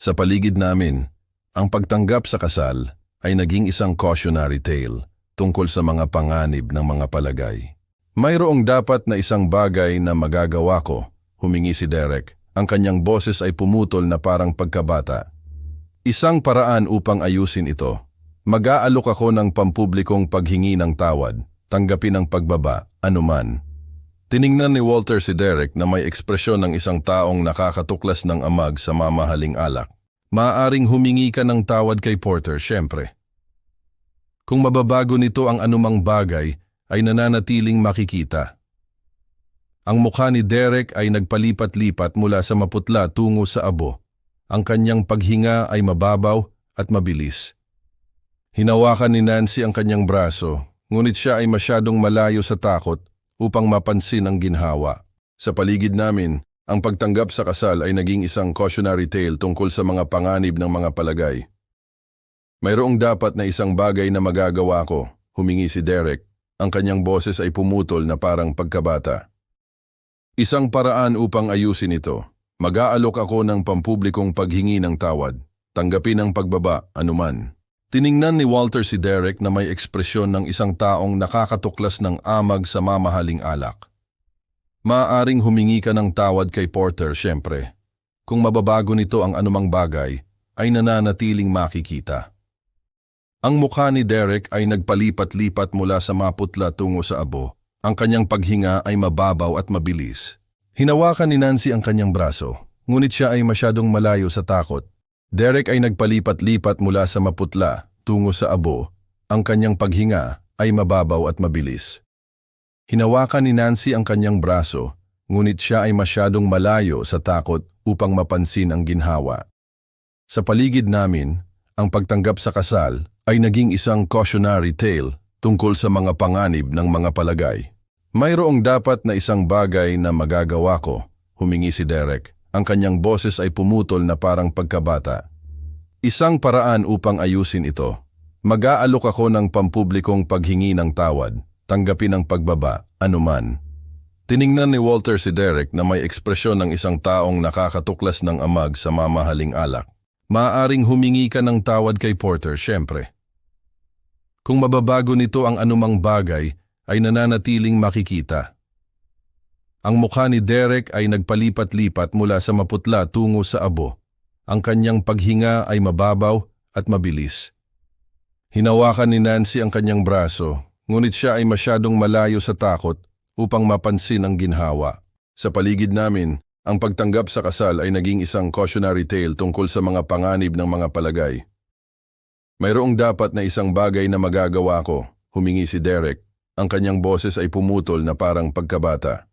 Sa paligid namin, ang pagtanggap sa kasal ay naging isang cautionary tale tungkol sa mga panganib ng mga palagay. Mayroong dapat na isang bagay na magagawa ko, humingi si Derek. Ang kanyang boses ay pumutol na parang pagkabata. Isang paraan upang ayusin ito. Mag-aalok ako ng pampublikong paghingi ng tawad. Tanggapin ang pagbaba, anuman. Tiningnan ni Walter si Derek na may ekspresyon ng isang taong nakakatuklas ng amag sa mamahaling alak. Maaaring humingi ka ng tawad kay Porter, syempre. Kung mababago nito ang anumang bagay, ay nananatiling makikita. Ang mukha ni Derek ay nagpalipat-lipat mula sa maputla tungo sa abo. Ang kanyang paghinga ay mababaw at mabilis. Hinawakan ni Nancy ang kanyang braso, ngunit siya ay masyadong malayo sa takot upang mapansin ang ginhawa. Sa paligid namin, ang pagtanggap sa kasal ay naging isang cautionary tale tungkol sa mga panganib ng mga palagay. Mayroong dapat na isang bagay na magagawa ko, humingi si Derek. Ang kanyang boses ay pumutol na parang pagkabata. Isang paraan upang ayusin ito. Mag-aalok ako ng pampublikong paghingi ng tawad. Tanggapin ang pagbaba, anuman. Tiningnan ni Walter si Derek na may ekspresyon ng isang taong nakakatuklas ng amag sa mamahaling alak. Maaaring humingi ka ng tawad kay Porter, syempre. Kung mababago nito ang anumang bagay, ay nananatiling makikita. Ang mukha ni Derek ay nagpalipat-lipat mula sa maputla tungo sa abo. Ang kanyang paghinga ay mababaw at mabilis. Hinawakan ni Nancy ang kanyang braso, ngunit siya ay masyadong malayo sa takot. Derek ay nagpalipat-lipat mula sa maputla tungo sa abo. Ang kanyang paghinga ay mababaw at mabilis. Hinawakan ni Nancy ang kanyang braso, ngunit siya ay masyadong malayo sa takot upang mapansin ang ginhawa. Sa paligid namin, ang pagtanggap sa kasal ay naging isang cautionary tale tungkol sa mga panganib ng mga palagay. Mayroong dapat na isang bagay na magagawa ko, humingi si Derek. Ang kanyang boses ay pumutol na parang pagkabata. Isang paraan upang ayusin ito. Mag-aalok ako ng pampublikong paghingi ng tawad. Tanggapin ang pagbaba, anuman. Tiningnan ni Walter si Derek na may ekspresyon ng isang taong nakakatuklas ng amag sa mamahaling alak. Maaaring humingi ka ng tawad kay Porter, syempre. Kung mababago nito ang anumang bagay, ay nananatiling makikita. Ang mukha ni Derek ay nagpalipat-lipat mula sa maputla tungo sa abo. Ang kanyang paghinga ay mababaw at mabilis. Hinawakan ni Nancy ang kanyang braso, ngunit siya ay masyadong malayo sa takot upang mapansin ang ginhawa. Sa paligid namin, ang pagtanggap sa kasal ay naging isang cautionary tale tungkol sa mga panganib ng mga palagay. Mayroong dapat na isang bagay na magagawa ko, humingi si Derek. Ang kanyang boses ay pumutol na parang pagkabata.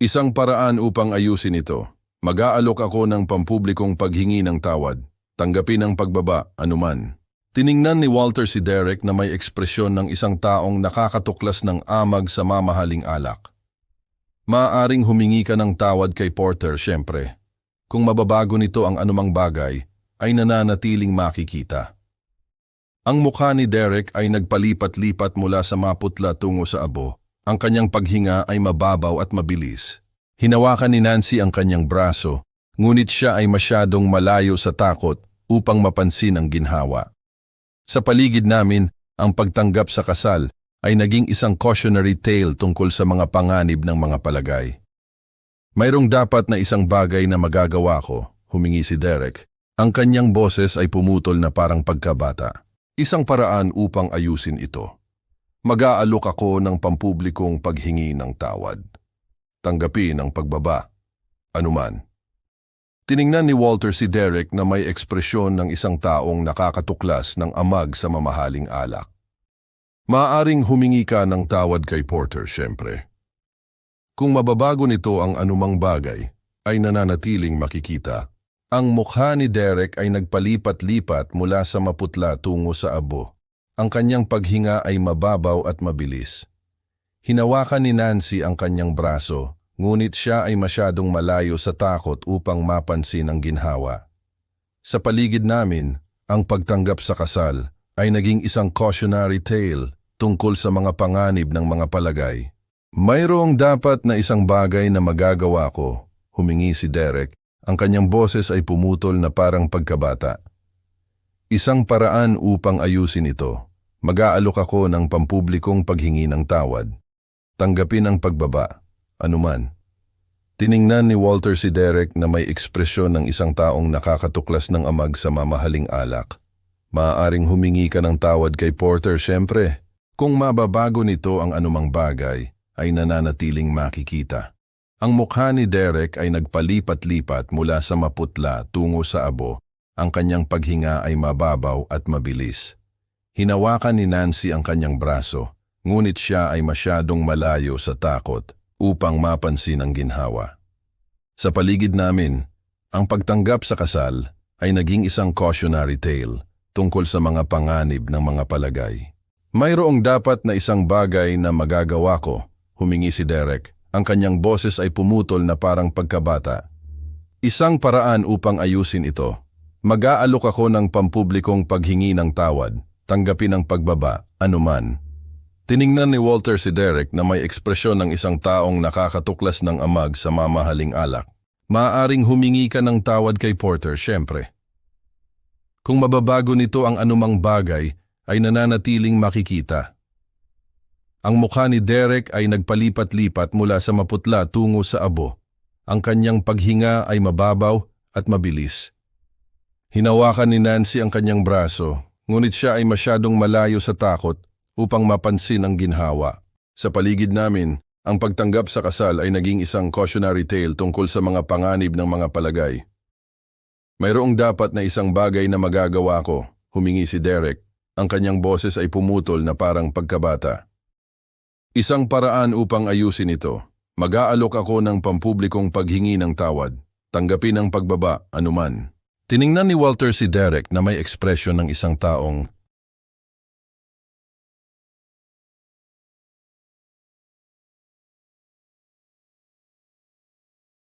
Isang paraan upang ayusin ito. Mag-aalok ako ng pampublikong paghingi ng tawad. Tanggapin ang pagbaba, anuman. Tiningnan ni Walter si Derek na may ekspresyon ng isang taong nakakatuklas ng amag sa mamahaling alak. Maaaring humingi ka ng tawad kay Porter, syempre. Kung mababago nito ang anumang bagay, ay nananatiling makikita. Ang mukha ni Derek ay nagpalipat-lipat mula sa maputla tungo sa abo. Ang kanyang paghinga ay mababaw at mabilis. Hinawakan ni Nancy ang kanyang braso, ngunit siya ay masyadong malayo sa takot upang mapansin ang ginhawa. Sa paligid namin, ang pagtanggap sa kasal ay naging isang cautionary tale tungkol sa mga panganib ng mga palagay. Mayroong dapat na isang bagay na magagawa ko, humingi si Derek. Ang kanyang boses ay pumutol na parang pagkabata. Isang paraan upang ayusin ito. Mag-aalok ako ng pampublikong paghingi ng tawad. Tanggapin ang pagbaba, anuman. Tiningnan ni Walter si Derek na may ekspresyon ng isang taong nakakatuklas ng amag sa mamahaling alak. Maaaring humingi ka ng tawad kay Porter, syempre. Kung mababago nito ang anumang bagay, ay nananatiling makikita. Ang mukha ni Derek ay nagpalipat-lipat mula sa maputla tungo sa abo. Ang kanyang paghinga ay mababaw at mabilis. Hinawakan ni Nancy ang kanyang braso, ngunit siya ay masyadong malayo sa takot upang mapansin ang ginhawa. Sa paligid namin, ang pagtanggap sa kasal ay naging isang cautionary tale tungkol sa mga panganib ng mga palagay. Mayroong dapat na isang bagay na magagawa ko, humingi si Derek. Ang kanyang boses ay pumutol na parang pagkabata. Isang paraan upang ayusin ito. Mag-aalok ako ng pampublikong paghingi ng tawad. Tanggapin ang pagbaba, anuman. Tiningnan ni Walter si Derek na may ekspresyon ng isang taong nakakatuklas ng amag sa mamahaling alak. Maaaring humingi ka ng tawad kay Porter, syempre. Kung mababago nito ang anumang bagay, ay nananatiling makikita. Ang mukha ni Derek ay nagpalipat-lipat mula sa maputla tungo sa abo. Ang kanyang paghinga ay mababaw at mabilis. Hinawakan ni Nancy ang kanyang braso, ngunit siya ay masyadong malayo sa takot upang mapansin ang ginhawa. Sa paligid namin, ang pagtanggap sa kasal ay naging isang cautionary tale tungkol sa mga panganib ng mga palagay. Mayroong dapat na isang bagay na magagawa ko, humingi si Derek. Ang kanyang boses ay pumutol na parang pagkabata. Isang paraan upang ayusin ito. Mag-aalok ako ng pampublikong paghingi ng tawad, tanggapin ang pagbaba, anuman. Tiningnan ni Walter si Derek na may ekspresyon ng isang taong nakakatuklas ng amag sa mamahaling alak. Maaaring humingi ka ng tawad kay Porter, syempre. Kung mababago nito ang anumang bagay, ay nananatiling makikita. Ang mukha ni Derek ay nagpalipat-lipat mula sa maputla tungo sa abo. Ang kanyang paghinga ay mababaw at mabilis. Hinawakan ni Nancy ang kanyang braso, ngunit siya ay masyadong malayo sa takot upang mapansin ang ginhawa. Sa paligid namin, ang pagtanggap sa kasal ay naging isang cautionary tale tungkol sa mga panganib ng mga palagay. Mayroong dapat na isang bagay na magagawa ko, humingi si Derek. Ang kanyang boses ay pumutol na parang pagkabata. Isang paraan upang ayusin ito. Mag-aalok ako ng pampublikong paghingi ng tawad. Tanggapin ang pagbaba, anuman. Tiningnan ni Walter si Derek na may ekspresyon ng isang taong